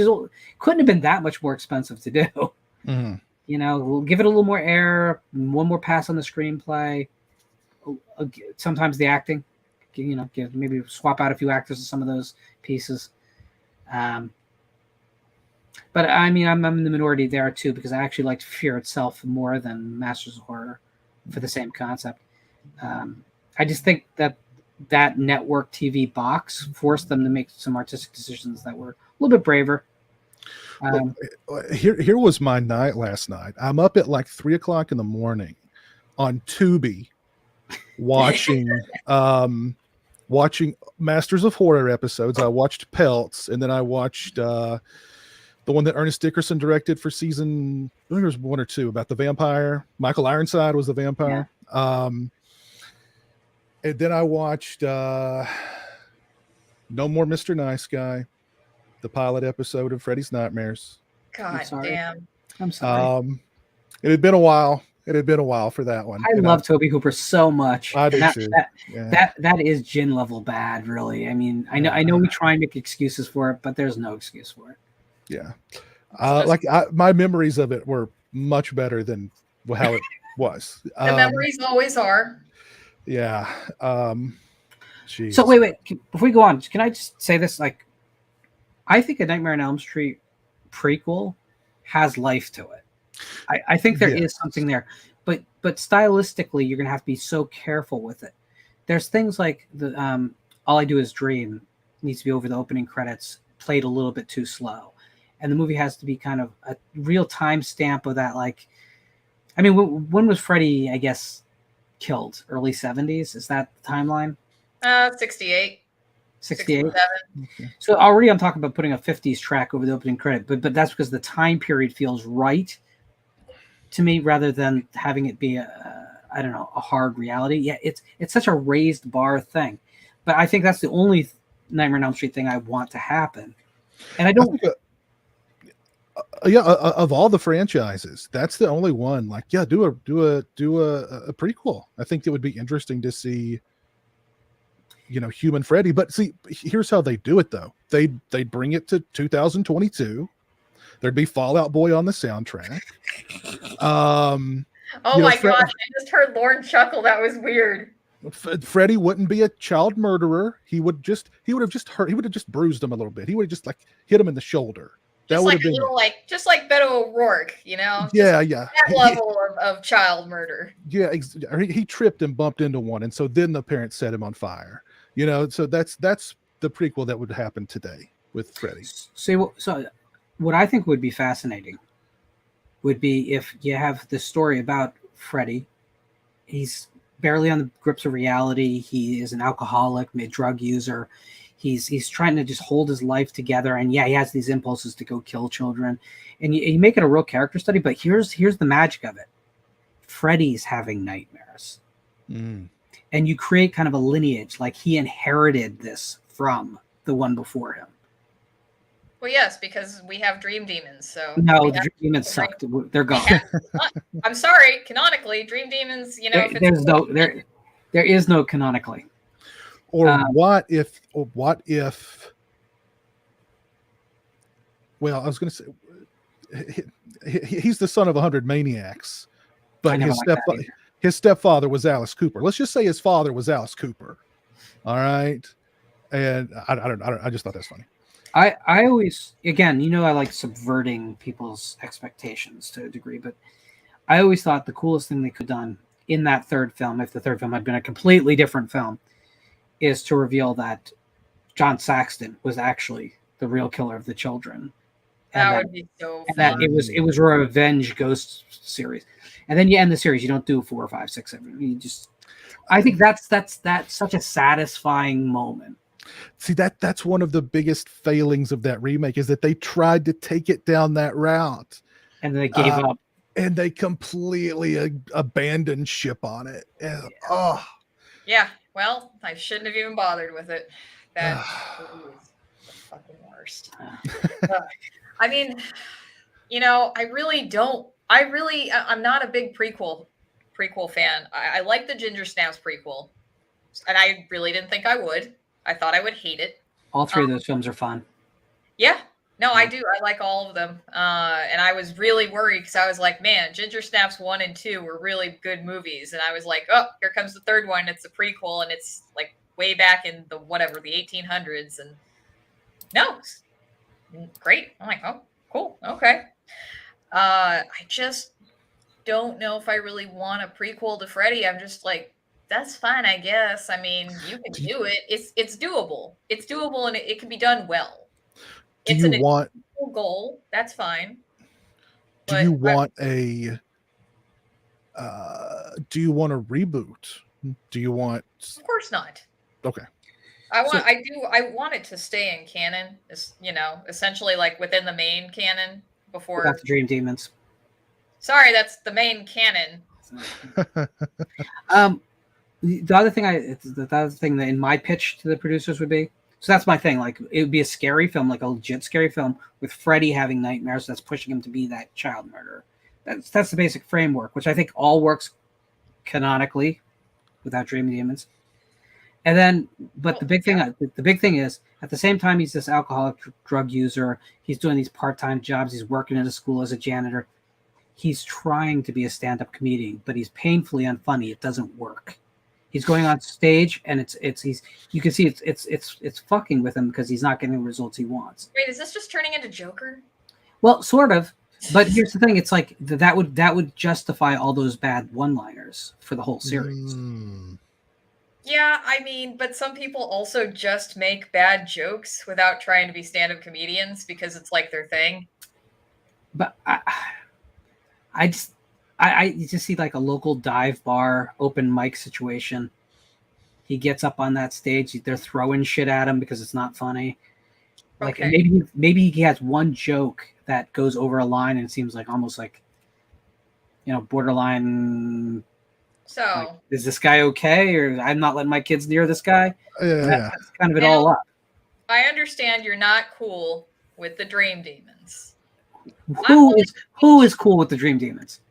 couldn't have been that much more expensive to do. We'll give it a little more air, one more pass on the screenplay. Sometimes the acting, maybe swap out a few actors in some of those pieces. But I mean, I'm in the minority there too, because I actually liked Fear itself more than Masters of Horror for the same concept. I just think that network TV box forced them to make some artistic decisions that were a little bit braver. Here was my night last night. I'm up at like 3:00 in the morning on Tubi watching Masters of Horror episodes. I watched Peltz, and then I watched the one that Ernest Dickerson directed for season, I think there was 1 or 2, about the vampire. Michael Ironside was the vampire. And then I watched No More Mr. Nice Guy, the pilot episode of Freddy's Nightmares. God damn. I'm sorry. It had been a while. For that one. I love Tobe Hooper so much. I do too. That is gin level bad, really. I mean, I know we try and make excuses for it, but there's no excuse for it. Yeah. My memories of it were much better than how it was. The memories always are. Yeah. Geez. So wait. Before we go on, can I just say this? Like, I think A Nightmare on Elm Street prequel has life to it. I think there is something there, but stylistically, you're gonna have to be so careful with it. There's things like the All I Do Is Dream needs to be over the opening credits, played a little bit too slow, and the movie has to be kind of a real time stamp of that. Like, I mean, when was Freddy, I guess, killed? Early 70s? Is that the timeline? 68. 68. Okay. So already I'm talking about putting a 50s track over the opening credit, but that's because the time period feels right to me, rather than having it be a hard reality. Yeah, it's such a raised bar thing, but I think that's the only Nightmare on Elm Street thing I want to happen, and I don't. Of all the franchises, that's the only one. Like, do a prequel. I think it would be interesting to see, Human Freddy. But see, here's how they do it though. They'd bring it to 2022. There'd be Fall Out Boy on the soundtrack. Oh my gosh! I just heard Lauren chuckle. That was weird. Freddy wouldn't be a child murderer. He would have just bruised him a little bit. He would have just hit him in the shoulder. That would have been just like Beto O'Rourke, Yeah. That level of child murder. Yeah, he tripped and bumped into one, and so then the parents set him on fire. So that's the prequel that would happen today with Freddy. So what I think would be fascinating would be if you have this story about Freddy. He's barely on the grips of reality. He is an alcoholic, a drug user. He's trying to just hold his life together, and yeah, he has these impulses to go kill children, and you make it a real character study. But here's the magic of it: Freddy's having nightmares, and you create kind of a lineage, like he inherited this from the one before him. Well, yes, because we have dream demons. So no, the dream demons sucked. They're gone. I'm sorry, canonically, dream demons. You know, there is no canonically. Or what if? Well, I was going to say he's the son of 100 maniacs, but his stepfather was Alice Cooper. Let's just say his father was Alice Cooper. All right, and I just thought that's funny. I always, again, I like subverting people's expectations to a degree, but I always thought the coolest thing they could have done in that third film, if the third film had been a completely different film, is to reveal that John Saxton was actually the real killer of the children. That would be so fun. That it was a revenge ghost series, and then you end the series. You don't do 4, 5, 6, 7. You just, I think that's such a satisfying moment. See, that's one of the biggest failings of that remake, is that they tried to take it down that route, and then they gave up, and they completely abandoned ship on it. And, yeah. Well, I shouldn't have even bothered with it. That was the fucking worst. I mean, I'm not a big prequel fan. I like the Ginger Snaps prequel, and I really didn't think I would. I thought I would hate it. All three of those films are fun. Yeah. No, I do. I like all of them. And I was really worried because I was like, man, Ginger Snaps 1 and 2 were really good movies. And I was like, oh, here comes the third one. It's a prequel, and it's like way back in the 1800s. And no, it's great. I'm like, oh, cool. Okay. I just don't know if I really want a prequel to Freddy. I'm just like, that's fine, I guess. I mean, you can do it. It's doable. It's doable, and it can be done well. It's an goal. That's fine. Do you want a reboot? Do you want? Of course not. Okay. I want it to stay in canon. Essentially like within the main canon before. That's the Dream Demons. Sorry, that's the main canon. The other thing that in my pitch to the producers would be, so that's my thing, like it would be a scary film, like a legit scary film with Freddy having nightmares that's pushing him to be that child murderer. That's the basic framework, which I think all works canonically without Dream Demons. And then, but the big thing is, at the same time, he's this alcoholic drug user. He's doing these part-time jobs. He's working at a school as a janitor. He's trying to be a stand-up comedian, but he's painfully unfunny. It doesn't work. He's going on stage, and you can see it's fucking with him because he's not getting the results he wants. Wait, is this just turning into Joker? Well, sort of. But here's the thing: it's like that would justify all those bad one-liners for the whole series. Yeah, I mean, but some people also just make bad jokes without trying to be stand-up comedians because it's like their thing. But I just see like a local dive bar open mic situation. He gets up on that stage. They're throwing shit at him because it's not funny. Like, okay. And maybe he has one joke that goes over a line and seems like almost like, borderline. So like, is this guy okay? Or I'm not letting my kids near this guy. Yeah. That's kind of it all up. I understand you're not cool with the Dream Demons. Who is cool with the Dream Demons?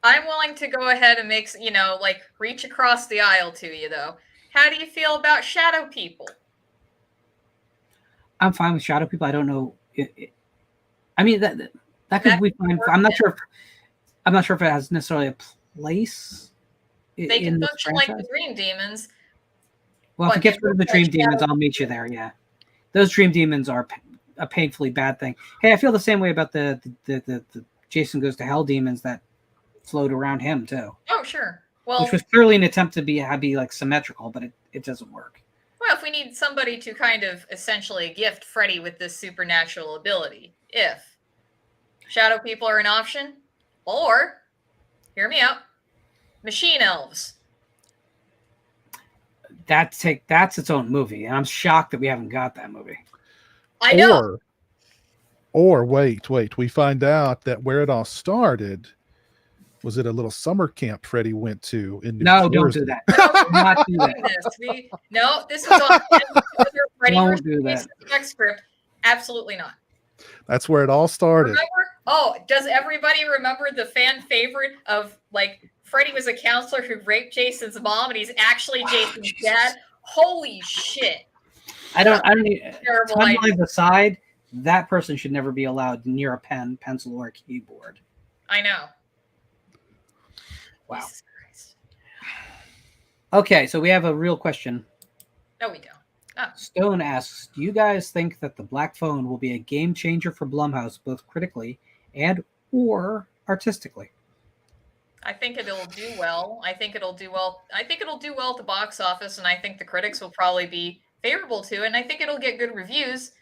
I'm willing to go ahead and make, reach across the aisle to you, though. How do you feel about shadow people? I'm fine with shadow people. I don't know. I mean, that could be fine. I'm not sure if it has necessarily a place. They can function like the Dream Demons. Well, if it gets rid of the Dream Demons, I'll meet you there. Yeah, those Dream Demons are a painfully bad thing. Hey, I feel the same way about the Jason Goes to Hell demons that float around him too. Oh, sure. Well, which was clearly an attempt to be like symmetrical, but it doesn't work. Well, if we need somebody to kind of essentially gift Freddy with this supernatural ability, if shadow people are an option, or hear me out, machine elves. that's its own movie, and I'm shocked that we haven't got that movie. I know. Or wait, we find out that where it all started was at a little summer camp Freddie went to in New Jersey. Don't do that. Not do that. No, this was on Freddie Don't do that. script. Absolutely not. That's where it all started. Does everybody remember the fan favorite of like Freddie was a counselor who raped Jason's mom and he's actually Jason's dad? Holy shit. I don't need terrible timeline aside, that person should never be allowed near a pen, pencil, or keyboard. I know. Wow. Okay, so we have a real question. No, we don't. Oh. Stone asks, do you guys think that the Black Phone will be a game changer for Blumhouse, both critically and or artistically? I think it'll do well. I think it'll do well at the box office, and I think the critics will probably be favorable to it, and I think it'll get good reviews.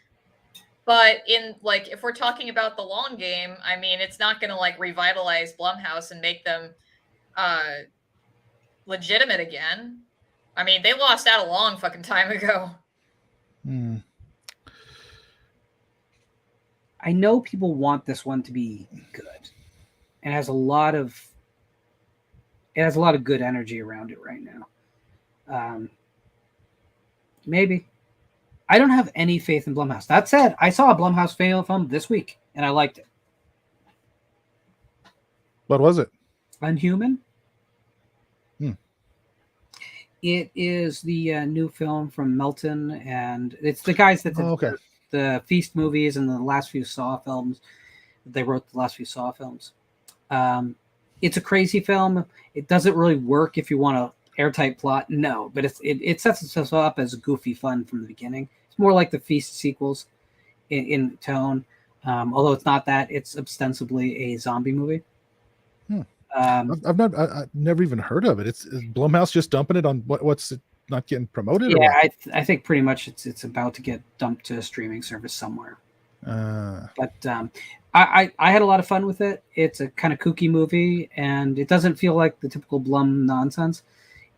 But if we're talking about the long game, I mean, it's not going to like revitalize Blumhouse and make them legitimate again. I mean, they lost out a long fucking time ago. I know people want this one to be good. It has a lot of good energy around it right now. Maybe. I don't have any faith in Blumhouse. That said, I saw a Blumhouse film this week, and I liked it. What was it? Unhuman. It is the new film from Melton, and it's the guys that did the Feast movies and the last few Saw films. They wrote the last few Saw films. It's a crazy film. It doesn't really work if you want an airtight plot. No, but it sets itself up as goofy fun from the beginning. It's more like the Feast sequels in tone. Although it's not that. It's ostensibly a zombie movie. I've never even heard of it. Is Blumhouse just dumping it on what's it not getting promoted? Yeah, I think pretty much it's about to get dumped to a streaming service somewhere. But I had a lot of fun with it. It's a kind of kooky movie, and it doesn't feel like the typical Blum nonsense.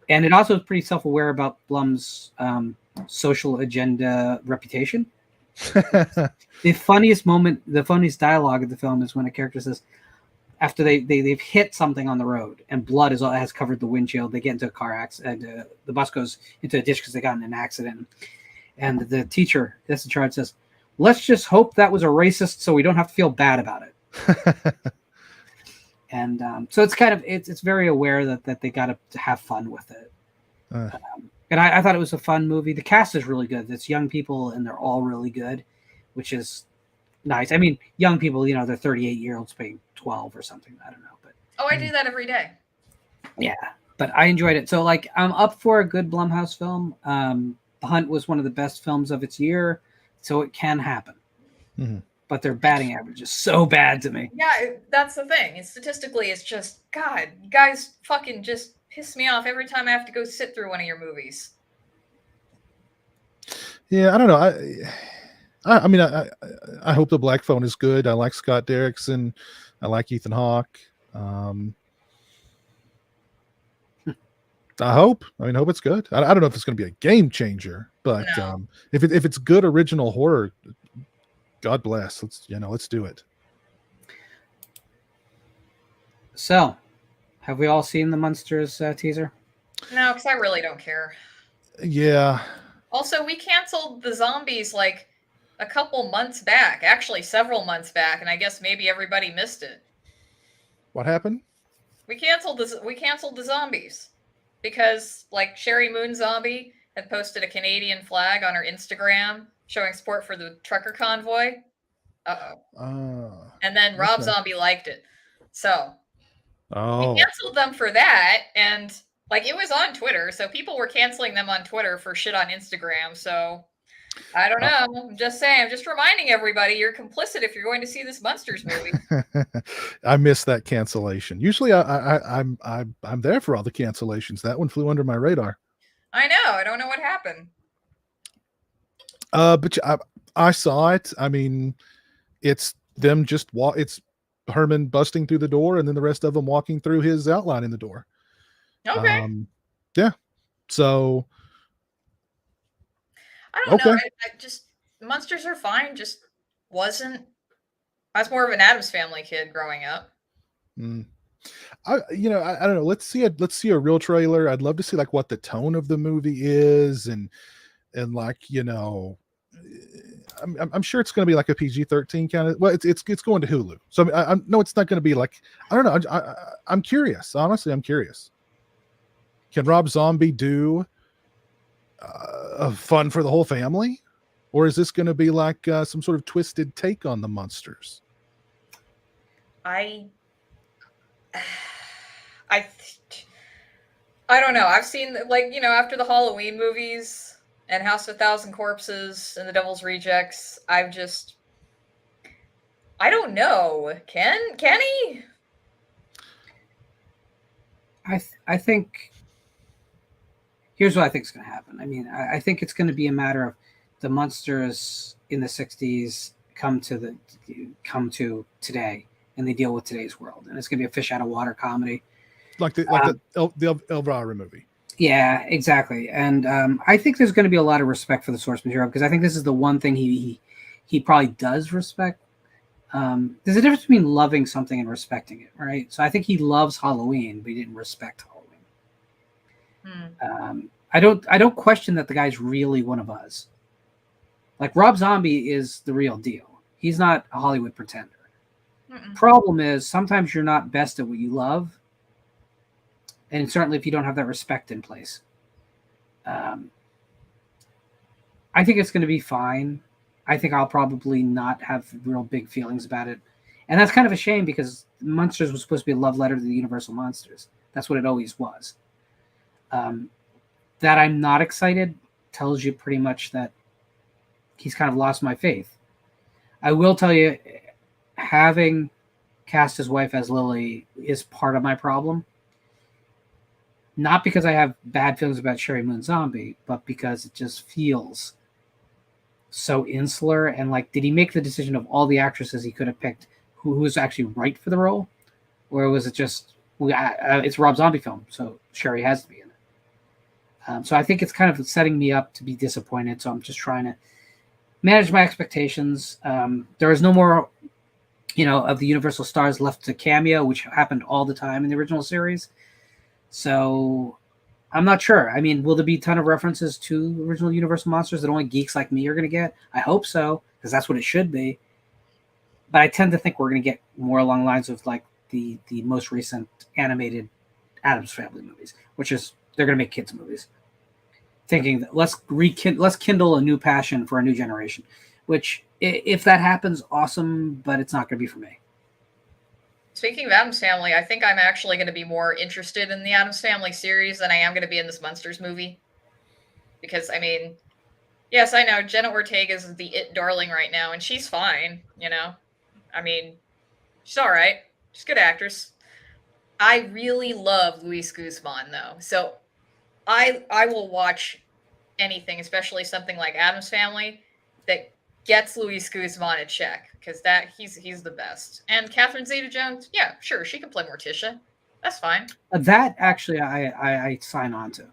And it also is pretty self-aware about Blum's social agenda reputation. The funniest dialogue of the film is when a character says, after they've hit something on the road and blood has covered the windshield, they get into a car accident. The bus goes into a ditch because they got in an accident. And the teacher that's in charge says, "Let's just hope that was a racist, so we don't have to feel bad about it." And so it's kind of it's very aware that they got to have fun with it. And I thought it was a fun movie. The cast is really good. It's young people, and they're all really good, which is nice. I mean, young people, they're 38-year-olds playing 12 or something. I don't know, but I do that every day. Yeah, but I enjoyed it. So I'm up for a good Blumhouse film. The Hunt was one of the best films of its year, so it can happen. Mm-hmm. But their batting average is so bad to me. Yeah, that's the thing. And statistically, it's just, God, you guys fucking just piss me off every time I have to go sit through one of your movies. Yeah, I don't know. I mean, I hope the Black Phone is good. I like Scott Derrickson. I like Ethan Hawke. I hope it's good. I don't know if it's going to be a game changer, but no. If it's good original horror, God bless. Let's do it. So, have we all seen the Munsters teaser? No, because I really don't care. Yeah. Also, we canceled the zombies like a couple months back, actually several months back, and I guess maybe everybody missed it. What happened? We canceled the zombies because like Sherry Moon Zombie had posted a Canadian flag on her Instagram showing support for the trucker convoy. And then Rob Zombie liked it. So we canceled them for that, and like it was on Twitter, so people were canceling them on Twitter for shit on Instagram. So I don't know. I'm just saying. I'm just reminding everybody you're complicit if you're going to see this Munsters movie. I missed that cancellation. Usually, I'm there for all the cancellations. That one flew under my radar. I know. I don't know what happened. But I saw it. I mean, it's them just It's Herman busting through the door, and then the rest of them walking through his outline in the door. Okay. Yeah. So I don't know. I just Munsters are fine. Just wasn't. I was more of an Addams Family kid growing up. I don't know. Let's see a real trailer. I'd love to see like what the tone of the movie is, and like I'm sure it's going to be like a PG-13 kind of. Well, it's going to Hulu, so I no, it's not going to be like, I don't know. I'm curious. Honestly, I'm curious. Can Rob Zombie do fun for the whole family, or is this going to be like some sort of twisted take on the Munsters? I don't know. I've seen after the Halloween movies and House of a Thousand Corpses and The Devil's Rejects, I don't know. Can he? I think here's what I think is going to happen. I mean, I think it's going to be a matter of the Munsters in the 60s come to today, and they deal with today's world, and it's going to be a fish out of water comedy, like the Elvira movie. Yeah, exactly. And I think there's going to be a lot of respect for the source material, because I think this is the one thing he probably does respect. There's a difference between loving something and respecting it, right? So I think he loves Halloween, but he didn't respect Halloween. I don't question that the guy's really one of us. Like, Rob Zombie is the real deal. He's not a Hollywood pretender. Problem is, sometimes you're not best at what you love, and certainly if you don't have that respect in place. I think it's going to be fine. I think I'll probably not have real big feelings about it, and that's kind of a shame, because Munsters was supposed to be a love letter to the Universal Monsters. That's what it always was. That I'm not excited tells you pretty much that he's kind of lost my faith. I will tell you, having cast his wife as Lily is part of my problem. Not because I have bad feelings about Sherry Moon Zombie, but because it just feels so insular. And like, did he make the decision of all the actresses he could have picked who was actually right for the role? Or was it just, it's a Rob Zombie film, so Sherry has to be in it. So I think it's kind of setting me up to be disappointed. So I'm just trying to manage my expectations. There is no more, of the Universal stars left to cameo, which happened all the time in the original series. So I'm not sure. I mean, will there be a ton of references to original Universal monsters that only geeks like me are going to get? I hope so, because that's what it should be. But I tend to think we're going to get more along the lines of like the most recent animated Addams Family movies, which is they're going to make kids movies, thinking that let's kindle a new passion for a new generation. Which, if that happens, awesome, but it's not going to be for me. Speaking of Addams Family, I think I'm actually going to be more interested in the Addams Family series than I am going to be in this Munsters movie. Because, I mean, yes, I know Jenna Ortega is the it darling right now, and she's fine, I mean, she's all right. She's a good actress. I really love Luis Guzman, though. So I will watch anything, especially something like Addams Family, that gets Luis Guzman a check, because he's the best. And Catherine Zeta-Jones, yeah, sure, she can play Morticia. That's fine. That actually I sign on to.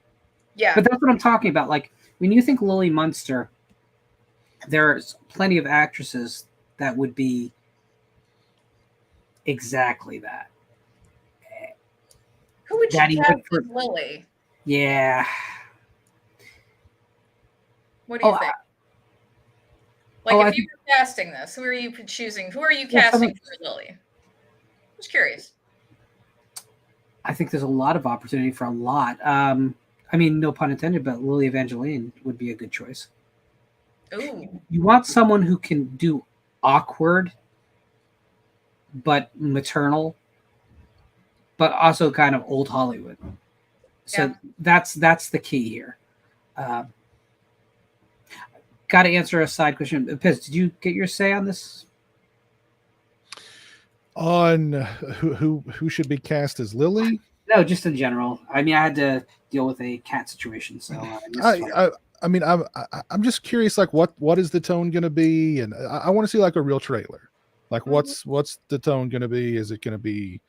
Yeah. But that's what I'm talking about. Like, when you think Lily Munster, there's plenty of actresses that would be exactly that. Who would you cast as Lily? Yeah. What do you think? If you were casting this, who are you choosing? Who are you casting for Lily? I'm just curious. I think there's a lot of opportunity for a lot. I mean, no pun intended, but Lily Evangeline would be a good choice. Ooh. You want someone who can do awkward, but maternal, but also kind of old Hollywood. So that's the key here. Got to answer a side question. Piz, did you get your say on this? On who should be cast as Lily? No, just in general. I mean, I had to deal with a cat situation, so I mean, I'm just curious, like what is the tone going to be, and I want to see like a real trailer. Like, what's the tone going to be? Is it going to be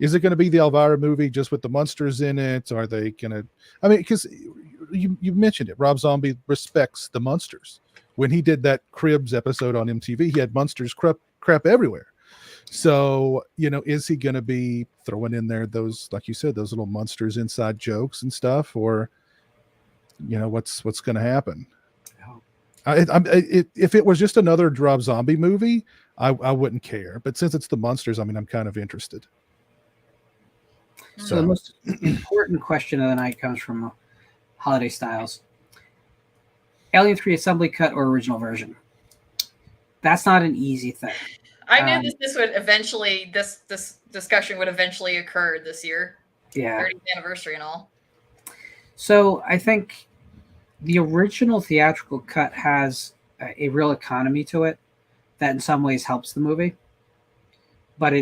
the Elvira movie just with the Munsters in it? Are they going to? I mean, because you mentioned it. Rob Zombie respects the Munsters. When he did that Cribs episode on MTV, he had Munsters crap everywhere. So, is he going to be throwing in there those, like you said, those little Munsters inside jokes and stuff, or what's going to happen? If it was just another Rob Zombie movie, I wouldn't care. But since it's the Munsters, I'm kind of interested. So the most important question of the night comes from Holiday Styles. Alien 3 assembly cut or original version? That's not an easy thing. I knew this discussion would eventually occur this year. Yeah. 30th anniversary and all. So I think the original theatrical cut has a real economy to it that in some ways helps the movie. But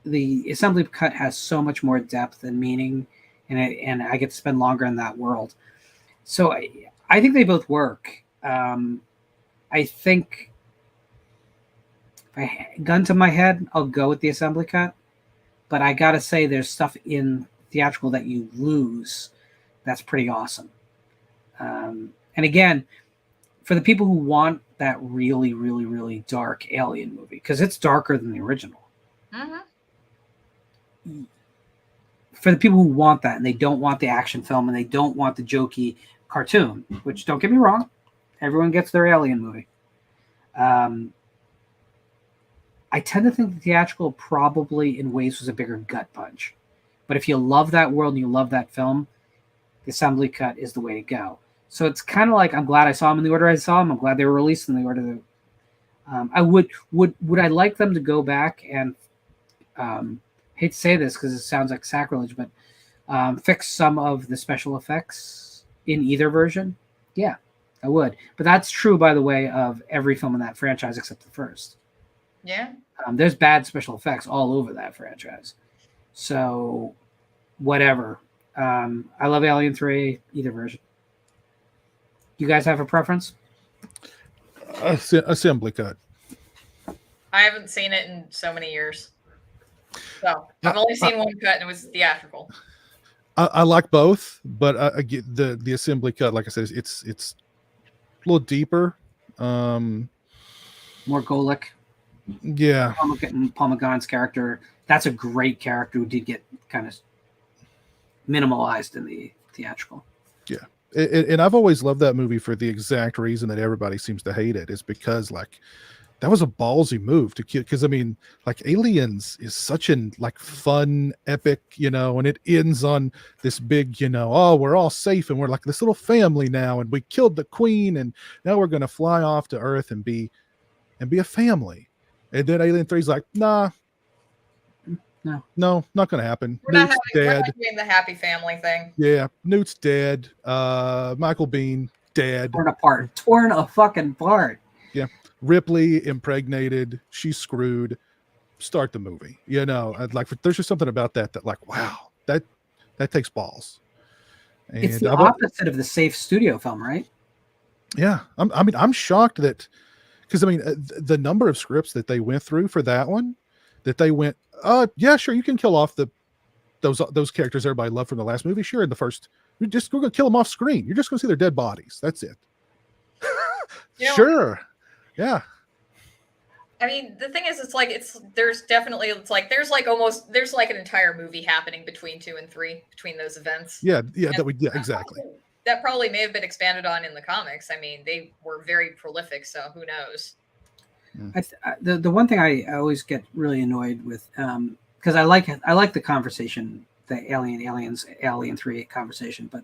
the assembly cut has so much more depth and meaning, and I get to spend longer in that world. So I think they both work. I think, gun to my head, I'll go with the assembly cut. But I gotta say, there's stuff in theatrical that you lose that's pretty awesome. And again, for the people who want that really, really, really dark Alien movie, because it's darker than the original. Mm-hmm. For the people who want that, and they don't want the action film, and they don't want the jokey cartoon, which, don't get me wrong, everyone gets their Alien movie. I tend to think the theatrical probably in ways was a bigger gut punch. But if you love that world and you love that film, the assembly cut is the way to go. So it's kind of like, I'm glad I saw them in the order I saw them. I'm glad they were released in the order that I would I like them to go back and hate to say this because it sounds like sacrilege, but fix some of the special effects in either version. Yeah, I would. But that's true, by the way, of every film in that franchise except the first. Yeah. There's bad special effects all over that franchise. So, whatever. I love Alien 3, either version. You guys have a preference? Assembly cut. I haven't seen it in so many years. So, I've only seen one cut, and it was theatrical. I like both, but I get the assembly cut, like I said, it's a little deeper. More Golic. Yeah. Paul McGann's character, that's a great character who did get kind of minimalized in the theatrical. Yeah. And I've always loved that movie for the exact reason that everybody seems to hate it, is because like that was a ballsy move to kill. Because I mean, like Aliens is such an like fun, epic, and it ends on this big, oh, we're all safe and we're like this little family now, and we killed the queen, and now we're gonna fly off to Earth and be a family. And then Alien 3 is like, nah, no, not gonna happen. Newt's dead. We're not doing the happy family thing. Yeah, Newt's dead. Michael Biehn dead. Torn a fucking part. Yeah, Ripley impregnated. She's screwed. Start the movie. Like there's just something about that like, wow, that takes balls. And it's the opposite of the safe studio film, right? Yeah, I'm shocked that, because I mean the number of scripts that they went through for that one, that they went, yeah, sure, you can kill off those characters everybody loved from the last movie. Sure, in the first, we're gonna kill them off screen. You're just gonna see their dead bodies. That's it. Sure, yeah. I mean, the thing is, there's like an entire movie happening between 2 and 3, between those events. Yeah, exactly. That probably may have been expanded on in the comics. I mean, they were very prolific, so who knows? The one thing I always get really annoyed with, because I like the conversation, the Alien 3 conversation, but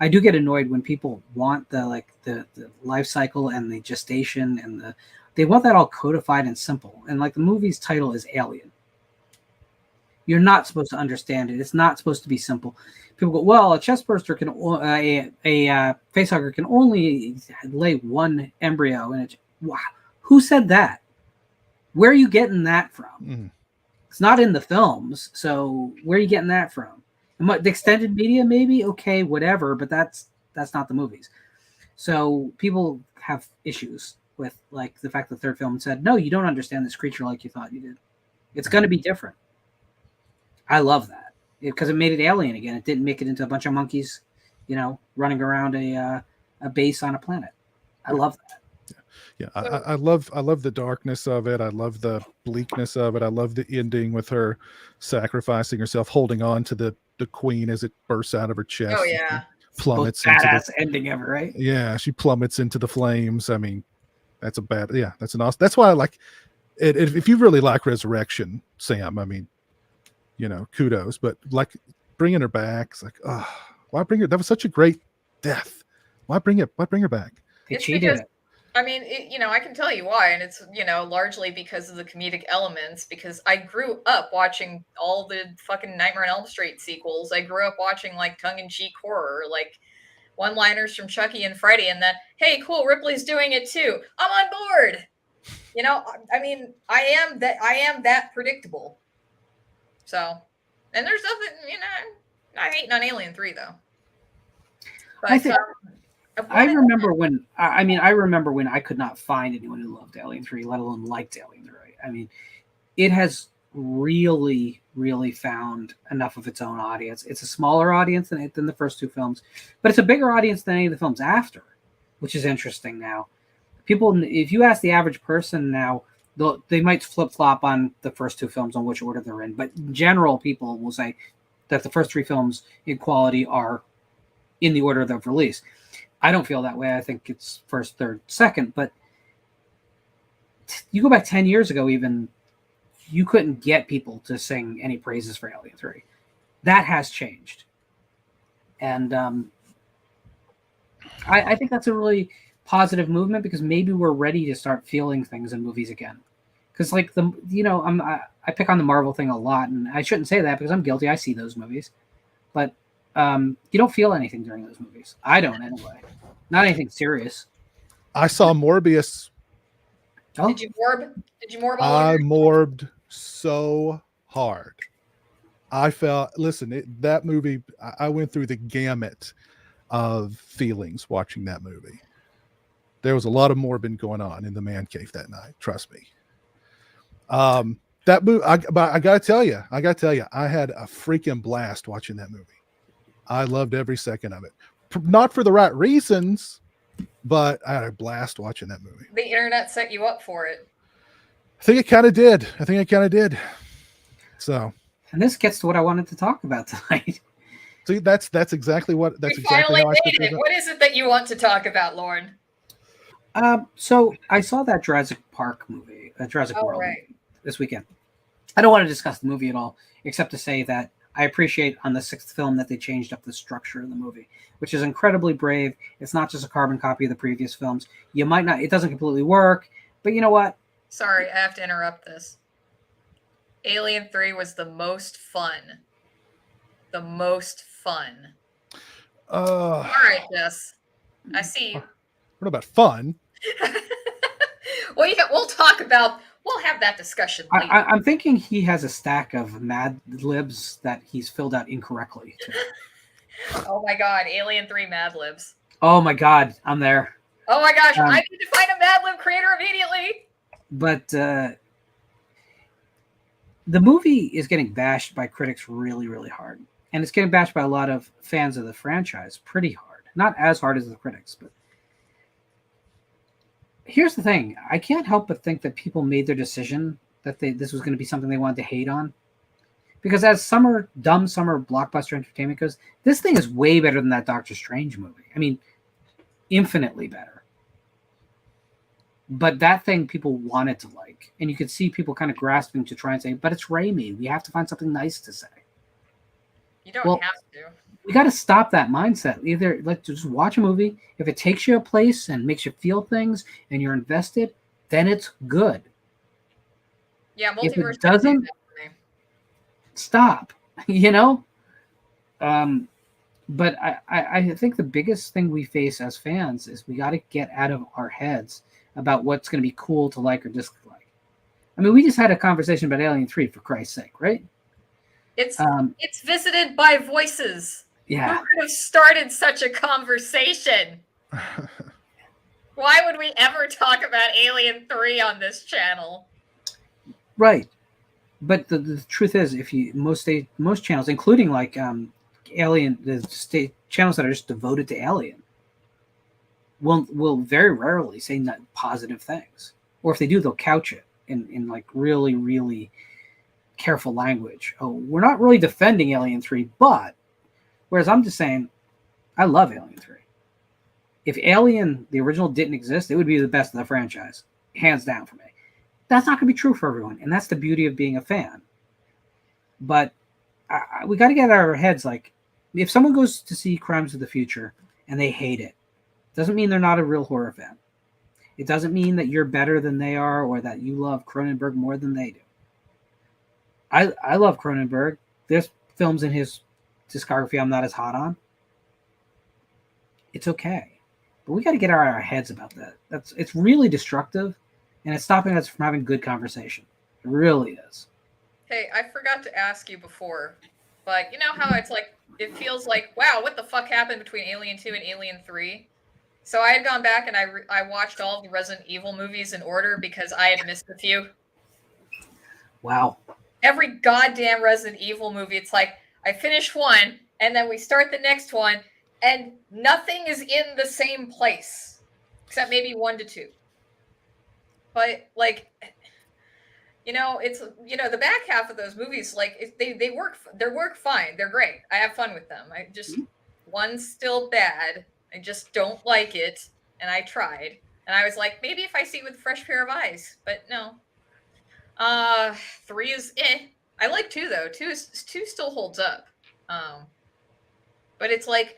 I do get annoyed when people want the life cycle and the gestation and they want that all codified and simple. And like the movie's title is Alien. You're not supposed to understand it. It's not supposed to be simple. People go, well, a chest burster can, a facehugger can only lay one embryo in it. Wow. Who said that? Where are you getting that from? Mm-hmm. It's not in the films, so where are you getting that from? The extended media, maybe? Okay, whatever, but that's not the movies. So people have issues with like the fact that the third film said, no, you don't understand this creature like you thought you did. It's going to be different. I love that because it made it alien again. It didn't make it into a bunch of monkeys. running around a base on a planet. I love that. Yeah, I love the darkness of it. I love the bleakness of it. I love the ending with her sacrificing herself, holding on to the queen as it bursts out of her chest. Oh yeah, plummets Most into badass ending ever, right? Yeah, she plummets into the flames. I mean, that's an awesome. That's why I like it. If you really like Resurrection, Sam, I mean, kudos. But like bringing her back, it's like, oh, why bring her? That was such a great death. Why bring her back? They it's cheated because it. I mean, I can tell you why, and it's largely because of the comedic elements. Because I grew up watching all the fucking Nightmare on Elm Street sequels. I grew up watching like tongue-in-cheek horror, like one-liners from Chucky and Freddy, and then, hey, cool, Ripley's doing it too. I'm on board. I mean, I am that predictable. So, and there's nothing, I hate on Alien 3 though. But, I remember when I could not find anyone who loved Alien 3, let alone liked Alien 3. I mean, it has really, really found enough of its own audience. It's a smaller audience than the first two films, but it's a bigger audience than any of the films after, which is interesting now. People, if you ask the average person now, they might flip-flop on the first two films on which order they're in, but in general, people will say that the first three films in quality are in the order of release. I don't feel that way. I think it's first, third, second. But you go back 10 years ago, even, you couldn't get people to sing any praises for Alien 3. That has changed. And I think that's a really positive movement, because maybe we're ready to start feeling things in movies again. Because I pick on the Marvel thing a lot, and I shouldn't say that because I'm guilty. I see those movies. But you don't feel anything during those movies. I don't, anyway. Not anything serious. I saw Morbius. Oh. Did you morb? I morbed so hard. I felt. Listen, that movie. I went through the gamut of feelings watching that movie. There was a lot of morbid going on in the man cave that night. Trust me. That movie. But I gotta tell you, I had a freaking blast watching that movie. I loved every second of it. Not for the right reasons, but I had a blast watching that movie. The internet set you up for it. I think it kind of did. So, and this gets to what I wanted to talk about tonight. See, that's exactly what. That's exactly how I made it. What is it that you want to talk about, Lauren? So I saw that Jurassic Park movie, Jurassic World, right, this weekend. I don't want to discuss the movie at all, except to say that I appreciate on the sixth film that they changed up the structure of the movie, which is incredibly brave. It's not just a carbon copy of the previous films. It doesn't completely work, but you know what? Sorry, I have to interrupt this. Alien 3 was the most fun. The most fun. All right, Jess. I see you. What about fun? Well, we'll have that discussion later. I'm thinking he has a stack of Mad Libs that he's filled out incorrectly. Oh my God, Alien 3 Mad Libs. Oh my God, I'm there. Oh my gosh, I need to find a Mad Lib creator immediately. But the movie is getting bashed by critics really, really hard. And it's getting bashed by a lot of fans of the franchise pretty hard. Not as hard as the critics, but here's the thing. I can't help but think that people made their decision that this was going to be something they wanted to hate on. Because as dumb summer blockbuster entertainment goes, this thing is way better than that Doctor Strange movie. I mean, infinitely better. But that thing people wanted to like. And you could see people kind of grasping to try and say, but it's Raimi. We have to find something nice to say. You don't have to. We got to stop that mindset. Either let's just watch a movie. If it takes you a place and makes you feel things and you're invested, then it's good. Yeah, if it doesn't, stop. But I think the biggest thing we face as fans is we got to get out of our heads about what's going to be cool to like or dislike. I mean, we just had a conversation about Alien 3, for Christ's sake, right? It's visited by voices. Yeah. Who could have started such a conversation? Why would we ever talk about Alien 3 on this channel? Right. But the truth is, if you most channels, including like Alien, the state channels that are just devoted to Alien will very rarely say positive things, or if they do, they'll couch it in like really, really careful language. Oh, we're not really defending Alien 3, but whereas I'm just saying, I love Alien 3. If Alien, the original, didn't exist, it would be the best of the franchise, hands down for me. That's not going to be true for everyone, and that's the beauty of being a fan. But we got to get out of our heads, like, if someone goes to see Crimes of the Future and they hate it, doesn't mean they're not a real horror fan. It doesn't mean that you're better than they are or that you love Cronenberg more than they do. I love Cronenberg. There's films in his discography I'm not as hot on. It's okay. But we got to get out of our heads about that. It's really destructive, and it's stopping us from having good conversation. It really is. Hey, I forgot to ask you before, but you know how it's like, it feels like, wow, what the fuck happened between Alien 2 and Alien 3? So I had gone back and I watched all of the Resident Evil movies in order because I had missed a few. Wow. Every goddamn Resident Evil movie, it's like, I finish one, and then we start the next one, and nothing is in the same place. Except maybe 1 to 2. But, like, you know, it's, you know, the back half of those movies, like, they work fine. They're great. I have fun with them. I just, one's still bad. I just don't like it, and I tried. And I was like, maybe if I see it with a fresh pair of eyes. But no. 3 is I like 2 though. 2 still holds up. But it's like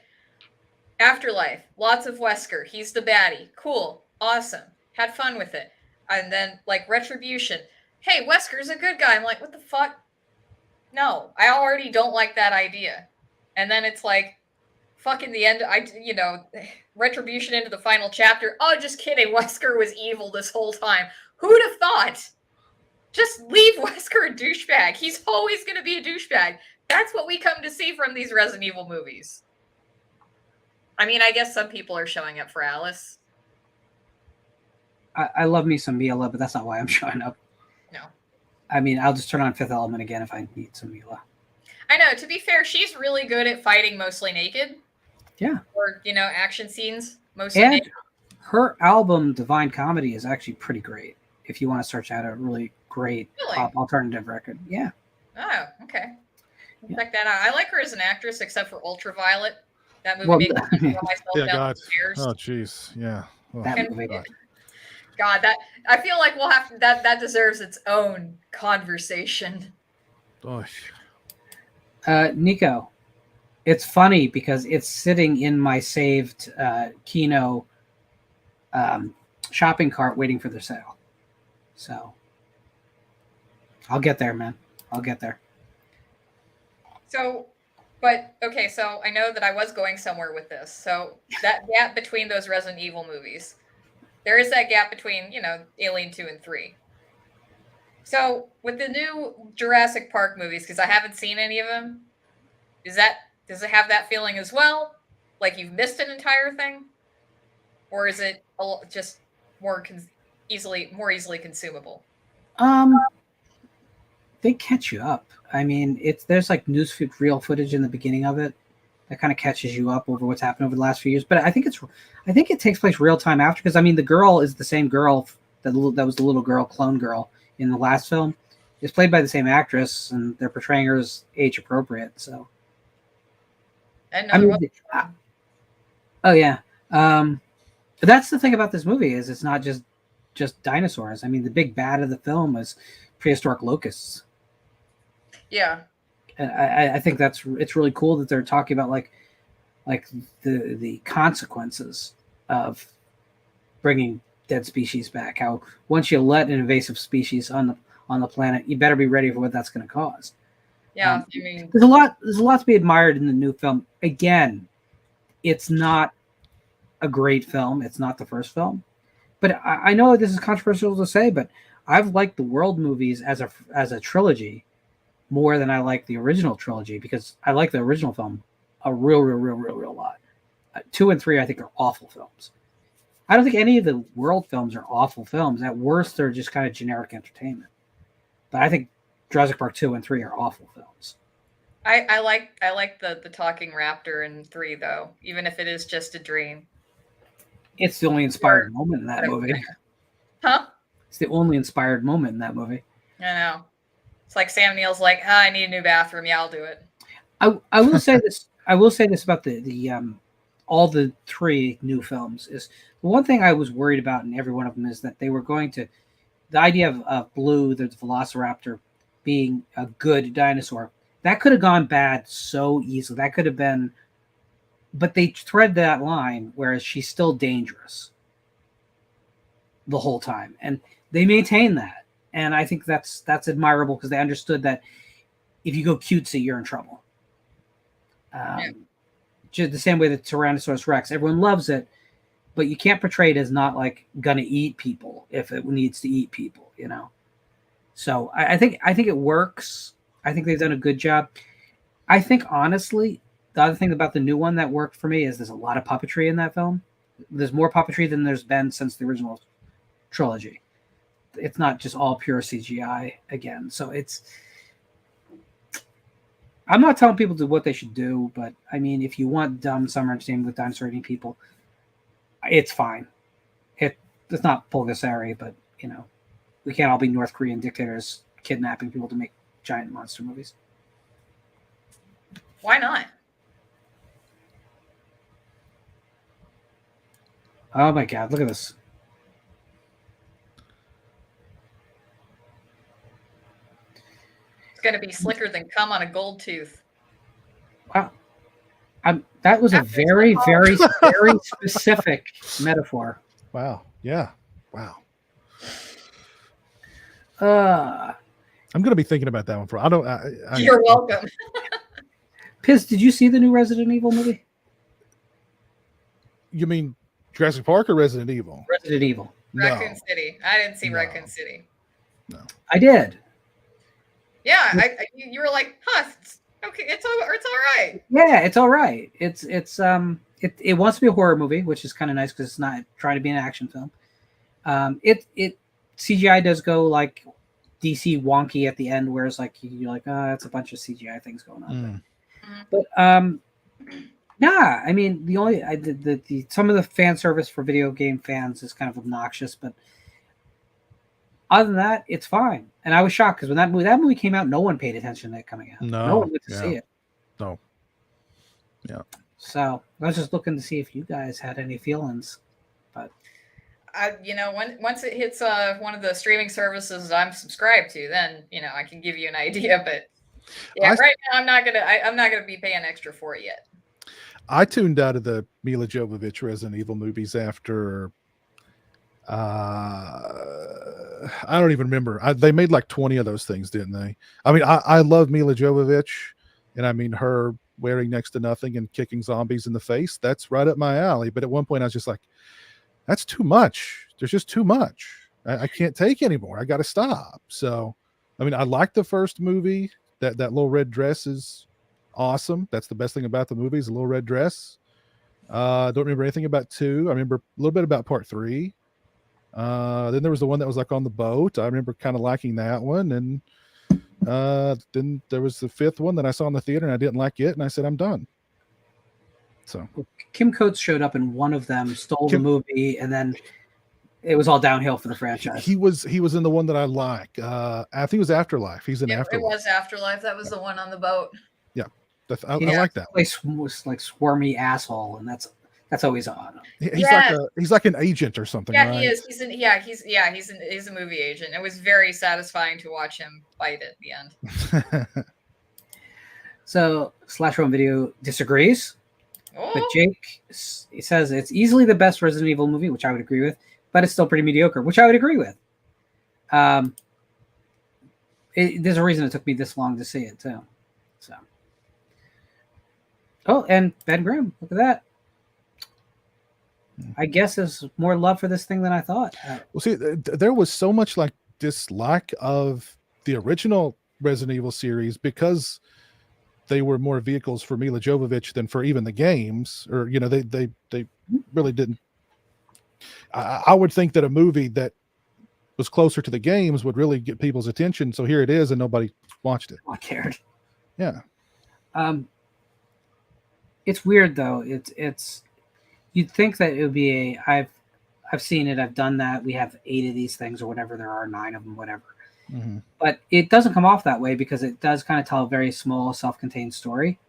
Afterlife, lots of Wesker. He's the baddie. Cool, awesome. Had fun with it. And then like Retribution. Hey, Wesker's a good guy. I'm like, what the fuck? No, I already don't like that idea. And then it's like, fucking the end. Retribution into the final chapter. Oh, just kidding. Wesker was evil this whole time. Who'd have thought? Just leave Wesker a douchebag. He's always going to be a douchebag. That's what we come to see from these Resident Evil movies. I mean, I guess some people are showing up for Alice. I love me some Mila, but that's not why I'm showing up. No. I mean, I'll just turn on Fifth Element again if I need some Mila. I know. To be fair, she's really good at fighting mostly naked. Yeah. Or, action scenes mostly and naked. Her album, Divine Comedy, is actually pretty great. If you want to search out a really great pop alternative record. Yeah. Oh, okay. Check that out. I like her as an actress, except for Ultraviolet. That movie makes me throw myself down the stairs. Oh, jeez. Yeah. Oh, that movie. God, that I feel like we'll have to, that deserves its own conversation. Oh. Nico, it's funny because it's sitting in my saved Kino shopping cart waiting for the sale. So I'll get there, man. I'll get there. So, but okay, so I know that I was going somewhere with this. So that gap between those Resident Evil movies, there is that gap between, Alien 2 and 3. So with the new Jurassic Park movies, because I haven't seen any of them, does it have that feeling as well? Like you've missed an entire thing? Or is it just more easily consumable? They catch you up. I mean, there's like real footage in the beginning of it that kind of catches you up over what's happened over the last few years. But I think it takes place real time after, because I mean the girl is the same girl that was the little girl, clone girl in the last film. It's played by the same actress, and they're portraying her as age appropriate. So, oh yeah. But that's the thing about this movie is it's not just dinosaurs. I mean, the big bad of the film is prehistoric locusts. Yeah. I think it's really cool that they're talking about like the consequences of bringing dead species back. How once you let an invasive species on the planet, you better be ready for what that's going to cause. Yeah, I mean, there's a lot to be admired in the new film. Again, it's not a great film. It's not the first film, but I know this is controversial to say, but I've liked the World movies as a trilogy more than I like the original trilogy, because I like the original film a real lot. 2 and 3, I think, are awful films. I don't think any of the World films are awful films. At worst, they're just kind of generic entertainment. But I think Jurassic Park 2 and 3 are awful films. I like the talking raptor in 3 though, even if it is just a dream. It's the only inspired moment in that movie. Huh? It's the only inspired moment in that movie. I know. It's like Sam Neill's like, I need a new bathroom. Yeah, I'll do it. I will say this. I will say this about the all the 3 new films is the one thing I was worried about in every one of them is that they were going to the idea of Blue, the Velociraptor, being a good dinosaur. That could have gone bad so easily. That could have been, but they thread that line, whereas she's still dangerous the whole time, and they maintain that. And I think that's admirable because they understood that if you go cutesy, you're in trouble. Just the same way that Tyrannosaurus Rex, everyone loves it, but you can't portray it as not like gonna eat people if it needs to eat people, you know. So I think it works. I think they've done a good job. I think honestly, the other thing about the new one that worked for me is there's a lot of puppetry in that film. There's more puppetry than there's been since the original trilogy. It's not just all pure CGI again. So I'm not telling people to do what they should do, but I mean, if you want dumb summer entertainment with dinosaur eating people, it's fine. It's not Pulgasari, but you know, we can't all be North Korean dictators kidnapping people to make giant monster movies. Why not? Oh my God, look at this. It's going to be slicker than cum on a gold tooth. Wow. That was a very, very, very specific metaphor. Wow. Yeah. Wow. I'm going to be thinking about that one for. You're welcome. Piz, did you see the new Resident Evil movie? You mean Jurassic Park or Resident Evil? Resident Evil. Raccoon City. I didn't see Raccoon City. No. I did. Yeah, you were like, huh? Okay, it's all right. Yeah, it's all right. It wants to be a horror movie, which is kind of nice because it's not trying to be an action film. It CGI does go like DC wonky at the end, whereas like you're like, oh, that's a bunch of CGI things going on. But nah, I mean the only the some of the fan service for video game fans is kind of obnoxious, but other than that, it's fine. And I was shocked because when that movie came out, no one paid attention to it coming out. No one went to see it. No. Yeah. So I was just looking to see if you guys had any feelings, but once it hits one of the streaming services that I'm subscribed to, then I can give you an idea. But yeah, right now I'm not gonna be paying extra for it yet. I tuned out of the Mila Jovovich Resident Evil movies after. I don't even remember. They made like 20 of those things, didn't they? I mean, I love Mila Jovovich, and I mean her wearing next to nothing and kicking zombies in the face. That's right up my alley. But at one point, I was just like, "That's too much. There's just too much. I can't take anymore. I got to stop." So, I mean, I like the first movie. That little red dress is awesome. That's the best thing about the movie is a little red dress. Don't remember anything about 2. I remember a little bit about part 3. Then there was the one that was like on the boat. I remember kind of liking that one. And then there was the 5th one that I saw in the theater and I didn't like it. And I said, I'm done. So Kim Coates showed up in one of them, stole the movie, and then it was all downhill for the franchise. He was in the one that I like. I think it was Afterlife. He's in Afterlife. It was Afterlife. That was the one on the boat. Yeah. I like that. Like swarmy asshole, and that's always odd. He's like an agent or something. Yeah, right? he is. He's a movie agent. It was very satisfying to watch him fight at the end. So Slasher Home Video disagrees. Oh. But Jake, he says it's easily the best Resident Evil movie, which I would agree with, but it's still pretty mediocre, which I would agree with. There's a reason it took me this long to see it too. So, and Ben Grimm, look at that. I guess there's more love for this thing than I thought. Well, see, there was so much like dislike of the original Resident Evil series because they were more vehicles for Mila Jovovich than for even the games, or they really didn't. I would think that a movie that was closer to the games would really get people's attention. So here it is, and nobody watched it. I cared. Yeah. It's weird though. It's you'd think that it would be I've seen it. I've done that. We have 8 of these things or whatever there are, 9 of them, whatever. Mm-hmm. But it doesn't come off that way because it does kind of tell a very small, self-contained story.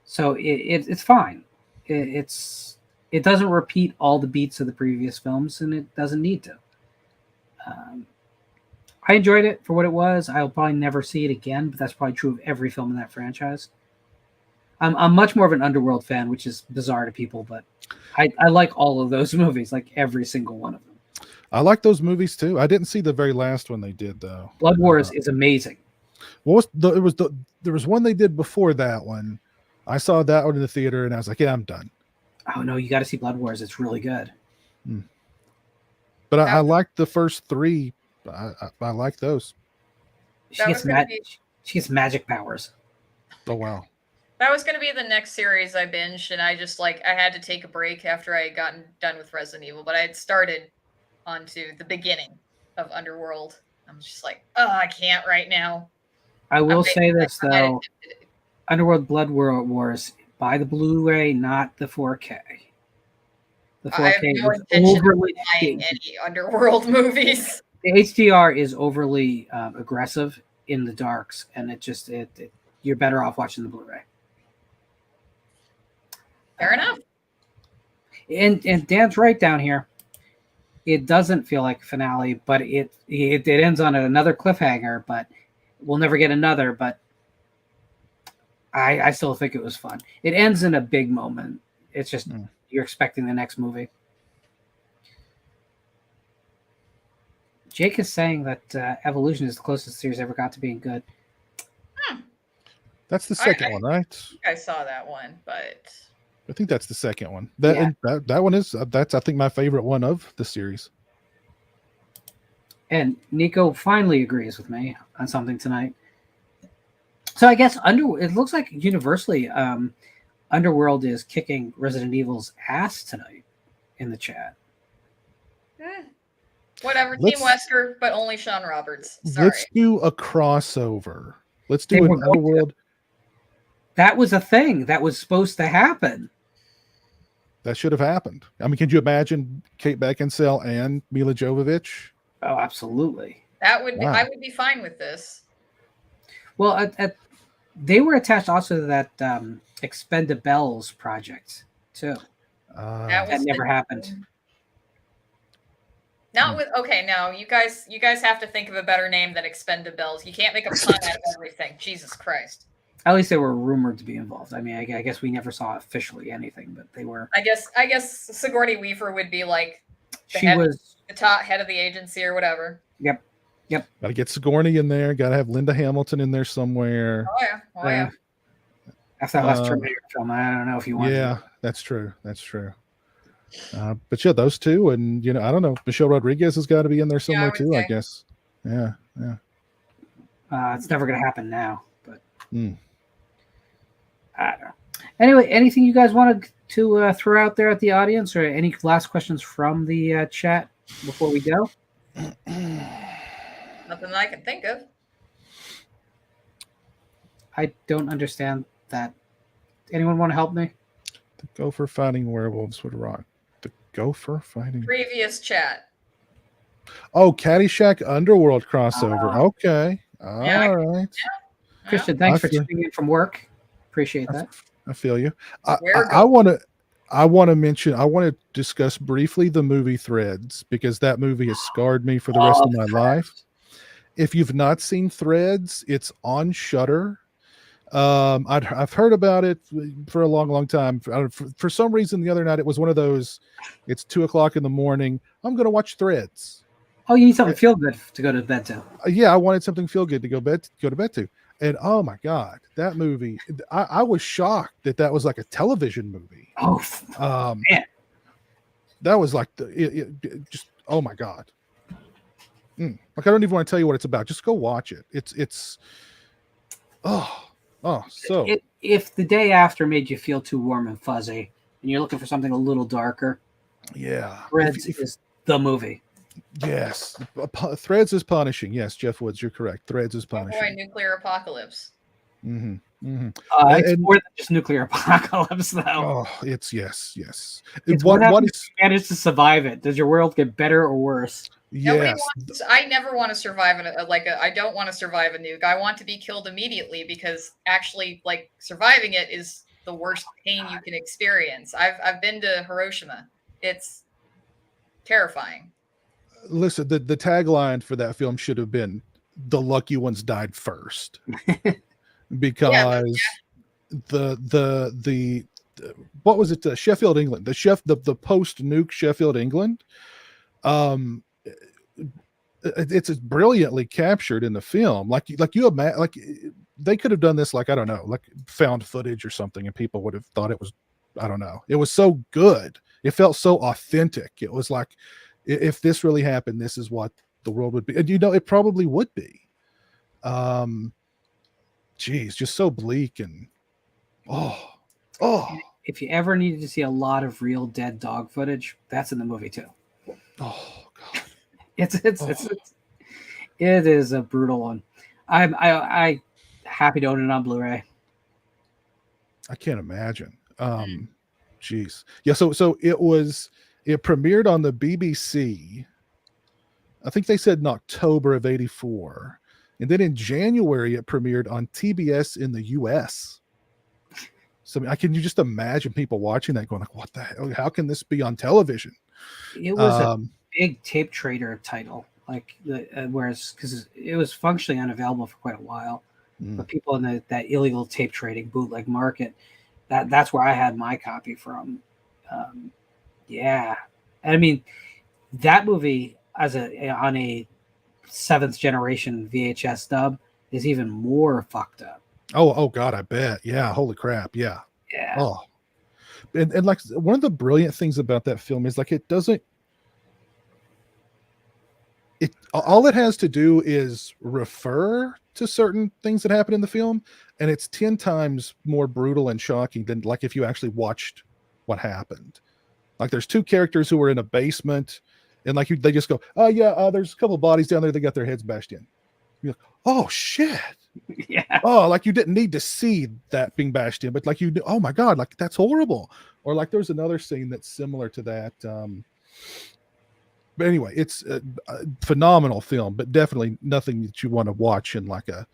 So it's fine. It doesn't repeat all the beats of the previous films, and it doesn't need to. I enjoyed it for what it was. I'll probably never see it again, but that's probably true of every film in that franchise. I'm much more of an Underworld fan, which is bizarre to people, but I like all of those movies, like every single one of them. I like those movies too. I didn't see the very last one they did though. Blood Wars is amazing. What was there was one they did before that one. I saw that one in the theater and I was like, yeah, I'm done. Oh no, you got to see Blood Wars. It's really good. But I like the first 3. I like those. She gets magic powers. Oh wow. That was going to be the next series I binged, and I just I had to take a break after I had gotten done with Resident Evil, but I had started onto the beginning of Underworld. I'm just like, oh, I can't right now. I will say this though, Underworld Blood Wars, buy the Blu-ray, not the 4K. The 4K I have no intention of buying any Underworld movies. The HDR is overly aggressive in the darks, and you're better off watching the Blu-ray. Fair enough. And Dan's right down here. It doesn't feel like a finale, but it ends on another cliffhanger, but we'll never get another. But I still think it was fun. It ends in a big moment. It's just you're expecting the next movie. Jake is saying that Evolution is the closest the series ever got to being good. That's the second one, right? I saw that one, but I think that's the second one. That one is that's I think my favorite one of the series. And Nico finally agrees with me on something tonight. So I guess it looks like universally Underworld is kicking Resident Evil's ass tonight in the chat. Whatever, Team Wesker, but only Sean Roberts. Sorry. Let's do a crossover. Let's do an Underworld. That was a thing that was supposed to happen. That should have happened. I mean, could you imagine Kate Beckinsale and Mila Jovovich? Oh, absolutely. That would be, I would be fine with this. Well, they were attached also to that Expendables project too. That never happened. Not with no, you guys have to think of a better name than Expendables. You can't make a pun out of everything. Jesus Christ. At least they were rumored to be involved. I mean, I guess we never saw officially anything, but they were. I guess Sigourney Weaver would be like the top head of the agency or whatever. Yep. Gotta get Sigourney in there. Gotta have Linda Hamilton in there somewhere. Oh yeah. After that last Terminator film, I don't know if you want. Yeah, that's true. But yeah, those two, and I don't know. Michelle Rodriguez has got to be in there somewhere too. I guess. Yeah. It's never gonna happen now, but. I don't know. Anyway, anything you guys wanted to throw out there at the audience, or any last questions from the chat before we go? Nothing that I can think of. I don't understand that. Anyone want to help me? The gopher fighting werewolves would rock. The gopher fighting. Previous chat. Oh, Caddyshack Underworld crossover. Okay. All right. Yeah. Christian, thanks for tuning in from work. Appreciate that. I feel you. I want to discuss briefly the movie Threads, because that movie has scarred me for the rest of my life. If you've not seen Threads, it's on Shudder. I've heard about it for a long time. For some reason, the other night it was one of those. It's 2:00 in the morning. I'm going to watch Threads. Oh, you need something feel good to go to bed to. Yeah, I wanted something feel good to go to bed to. And oh my God, that movie! I was shocked that was like a television movie. Oh, man, that was like just oh my God. Like I don't even want to tell you what it's about. Just go watch it. It's so. If the day after made you feel too warm and fuzzy, and you're looking for something a little darker, Threads is the movie. Yes, Threads is punishing. Yes, Jeff Woods, you're correct. Threads is punishing. Boy, nuclear apocalypse. Mm-hmm. It's And more than just nuclear apocalypse, though. oh, it's yes. It's What happens is if you manage to survive it. Does your world get better or worse? yes? I never want to survive I don't want to survive a nuke. I want to be killed immediately because actually, like, surviving it is the worst pain you can experience. I've been to Hiroshima. It's terrifying. Listen, the tagline for that film should have been "The lucky ones died first," because the what was it? Sheffield, England. The post nuke Sheffield, England. It's brilliantly captured in the film. Like you imagine, like they could have done this, like, I don't know, like found footage or something, and people would have thought it was, I don't know. It was so good. It felt so authentic. It was like, if this really happened, this is what the world would be. And it probably would be. Geez, just so bleak and If you ever needed to see a lot of real dead dog footage, that's in the movie too. Oh God. It is a brutal one. I happy to own it on Blu-ray. I can't imagine. Geez. Yeah, so it premiered on the BBC. I think they said in October of 84. And then in January it premiered on TBS in the US. So can you just imagine people watching that going like, what the hell? How can this be on television? It was a big tape trader title, like whereas because it was functionally unavailable for quite a while, but people in that illegal tape trading bootleg market, that's where I had my copy from. Yeah, and I mean that movie on a 7th generation VHS dub is even more fucked up. Oh God, I bet. Yeah, holy crap. Yeah. Oh, and like one of the brilliant things about that film is like all it has to do is refer to certain things that happen in the film, and it's 10 times more brutal and shocking than like if you actually watched what happened. Like there's 2 characters who were in a basement, and like they just go, oh yeah, there's a couple of bodies down there, they got their heads bashed in. You're like, oh shit. Yeah. Oh, like you didn't need to see that being bashed in, but like oh my God, like that's horrible. Or like there's another scene that's similar to that. But anyway, it's a phenomenal film, but definitely nothing that you want to watch in like a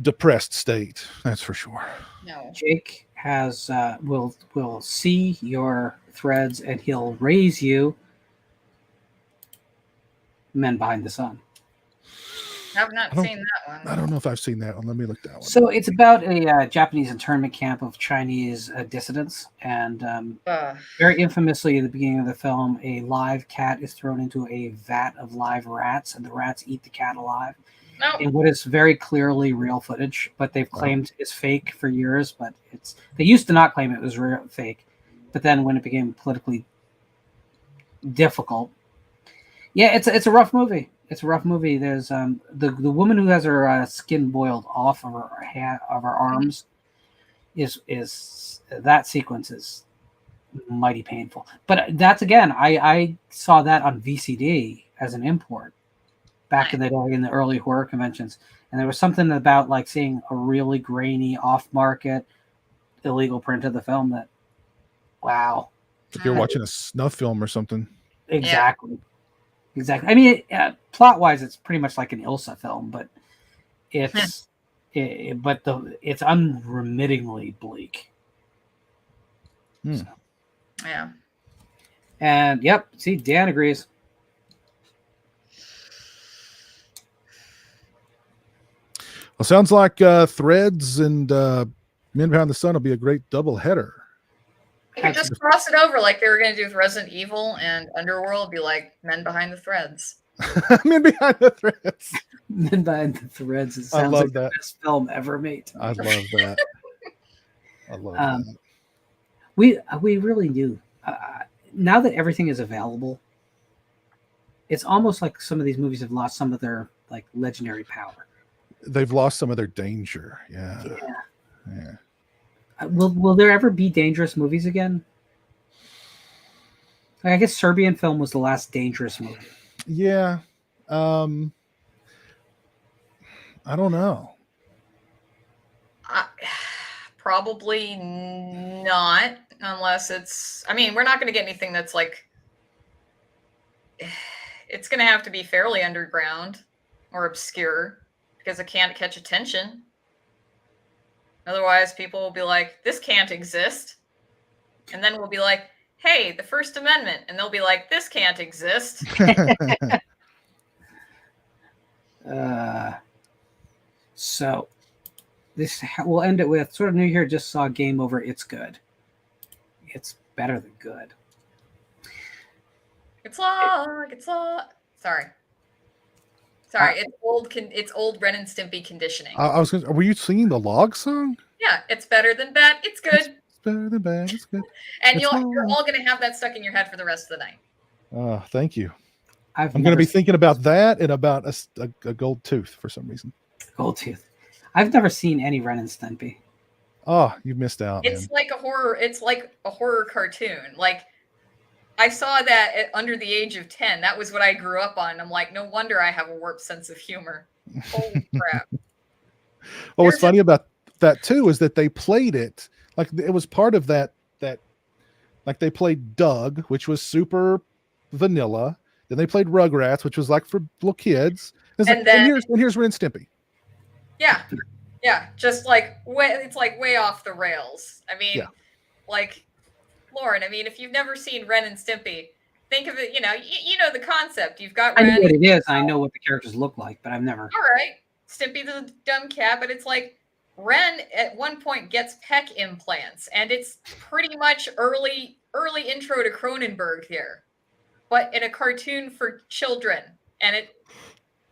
depressed state. That's for sure. No. Jake has will see your threads and he'll raise you. Men Behind the Sun. I've not seen that one. I don't know if I've seen that one. Let me look that one. So it's about a Japanese internment camp of Chinese dissidents, and very infamously, at the beginning of the film, a live cat is thrown into a vat of live rats, and the rats eat the cat alive. No. In what is very clearly real footage, but they've claimed it's fake for years. But they used to not claim it was real fake, but then when it became politically difficult, yeah, it's a rough movie. It's a rough movie. There's the woman who has her skin boiled off of her arms is that sequence is mighty painful. But that's again, I saw that on VCD as an import back in the day in the early horror conventions, and there was something about like seeing a really grainy off-market illegal print of the film that, wow. If you're watching a snuff film or something. Exactly. Yeah. Exactly. I mean, plot-wise, it's pretty much like an Ilsa film, but it's it's unremittingly bleak. So. Yeah. And yep, see, Dan agrees. Well, sounds like Threads and Men Behind the Sun will be a great double header. You could just cross it over like they were going to do with Resident Evil, and Underworld be like Men Behind the Threads. Men Behind the Threads. Men Behind the Threads. It sounds like the best film ever made. I love that. I love that. We really do. Now that everything is available, it's almost like some of these movies have lost some of their like legendary power. They've lost some of their danger. Yeah. Will there ever be dangerous movies again? I guess Serbian Film was the last dangerous movie. Yeah. I don't know. probably not, unless it's. I mean, we're not going to get anything that's like. It's going to have to be fairly underground or obscure because it can't catch attention. Otherwise, people will be like, "This can't exist," and then we'll be like, "Hey, the First Amendment," and they'll be like, "This can't exist." So this we'll end it with sort of new here. Just saw Game Over. It's good. It's better than good. It's long. Sorry. It's old. It's old Ren and Stimpy conditioning. I was gonna, were you singing the log song? Yeah, it's better than bad. It's good. It's better than bad. It's good. And you're all going to have that stuck in your head for the rest of the night. Thank you. I'm going to be thinking about that and about a gold tooth for some reason. Gold tooth. I've never seen any Ren and Stimpy. Oh, you missed out. It's like a horror. It's like a horror cartoon. Like I saw that under the age of 10. That was what I grew up on. I'm like, no wonder I have a warped sense of humor. Holy crap! Well, what's funny about that too is that they played it like it was part of that like they played Doug, which was super vanilla. Then they played Rugrats, which was like for little kids. And here's Ren and Stimpy. Yeah, just like it's like way off the rails. I mean, like Lauren. I mean, if you've never seen Ren and Stimpy, think of it. You know the concept. You've got. I know what it is. I know what the characters look like, but I've never. All right, Stimpy the dumb cat, but it's like Ren at one point gets pec implants, and it's pretty much early intro to Cronenberg here, but in a cartoon for children. And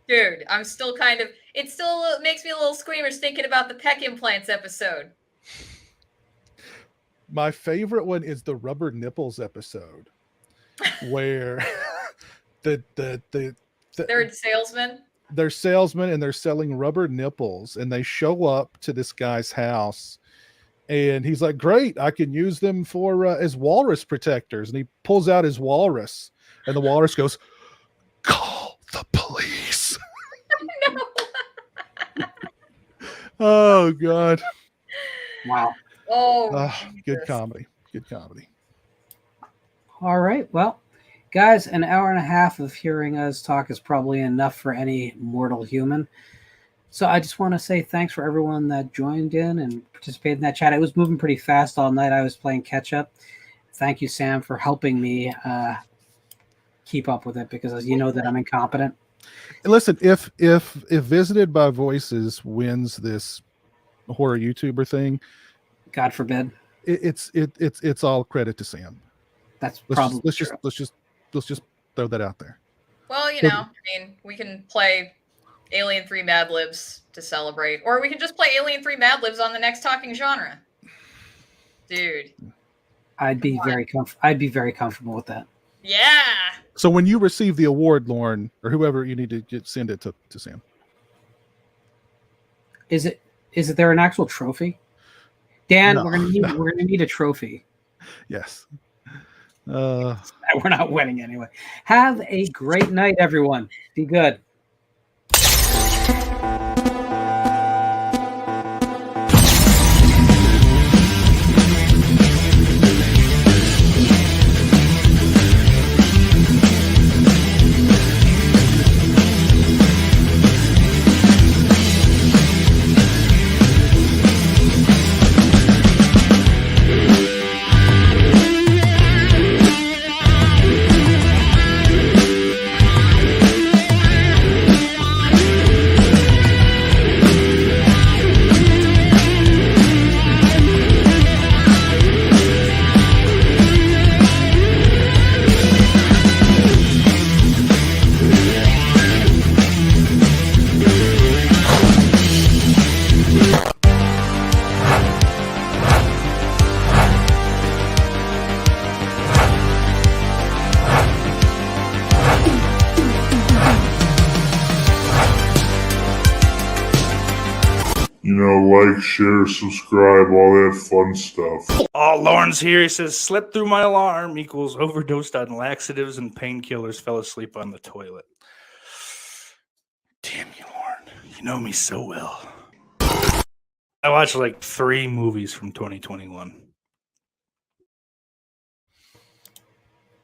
dude, I'm still kind of. It still makes me a little squeamish thinking about the pec implants episode. My favorite one is the rubber nipples episode, where they're salesmen. They're salesmen and they're selling rubber nipples, and they show up to this guy's house, and he's like, "Great, I can use them for as walrus protectors." And he pulls out his walrus, and the walrus goes, "Call the police." No. Oh God! Wow. Oh, good comedy. Good comedy. All right. Well, guys, an hour and a half of hearing us talk is probably enough for any mortal human. So I just want to say thanks for everyone that joined in and participated in that chat. It was moving pretty fast all night. I was playing catch up. Thank you, Sam, for helping me keep up with it, because you know that I'm incompetent. Listen, if Visited by Voices wins this horror YouTuber thing, God forbid, it's all credit to Sam. That's probably let's just throw that out there. Well, I mean, we can play Alien 3 Mad Libs to celebrate, or we can just play Alien 3 Mad Libs on the next Talking Genre. Dude, I'd be very comfortable with that. Yeah. So when you receive the award, Lauren, or whoever, you need to send it to Sam. Is there an actual trophy? Dan, No, we're gonna need a trophy. Yes. We're not winning anyway. Have a great night, everyone. Be good. Like, share, subscribe, all that fun stuff. Oh, Lauren's here. He says, slept through my alarm equals overdosed on laxatives and painkillers, fell asleep on the toilet. Damn you, Lauren. You know me so well. I watched like 3 movies from 2021.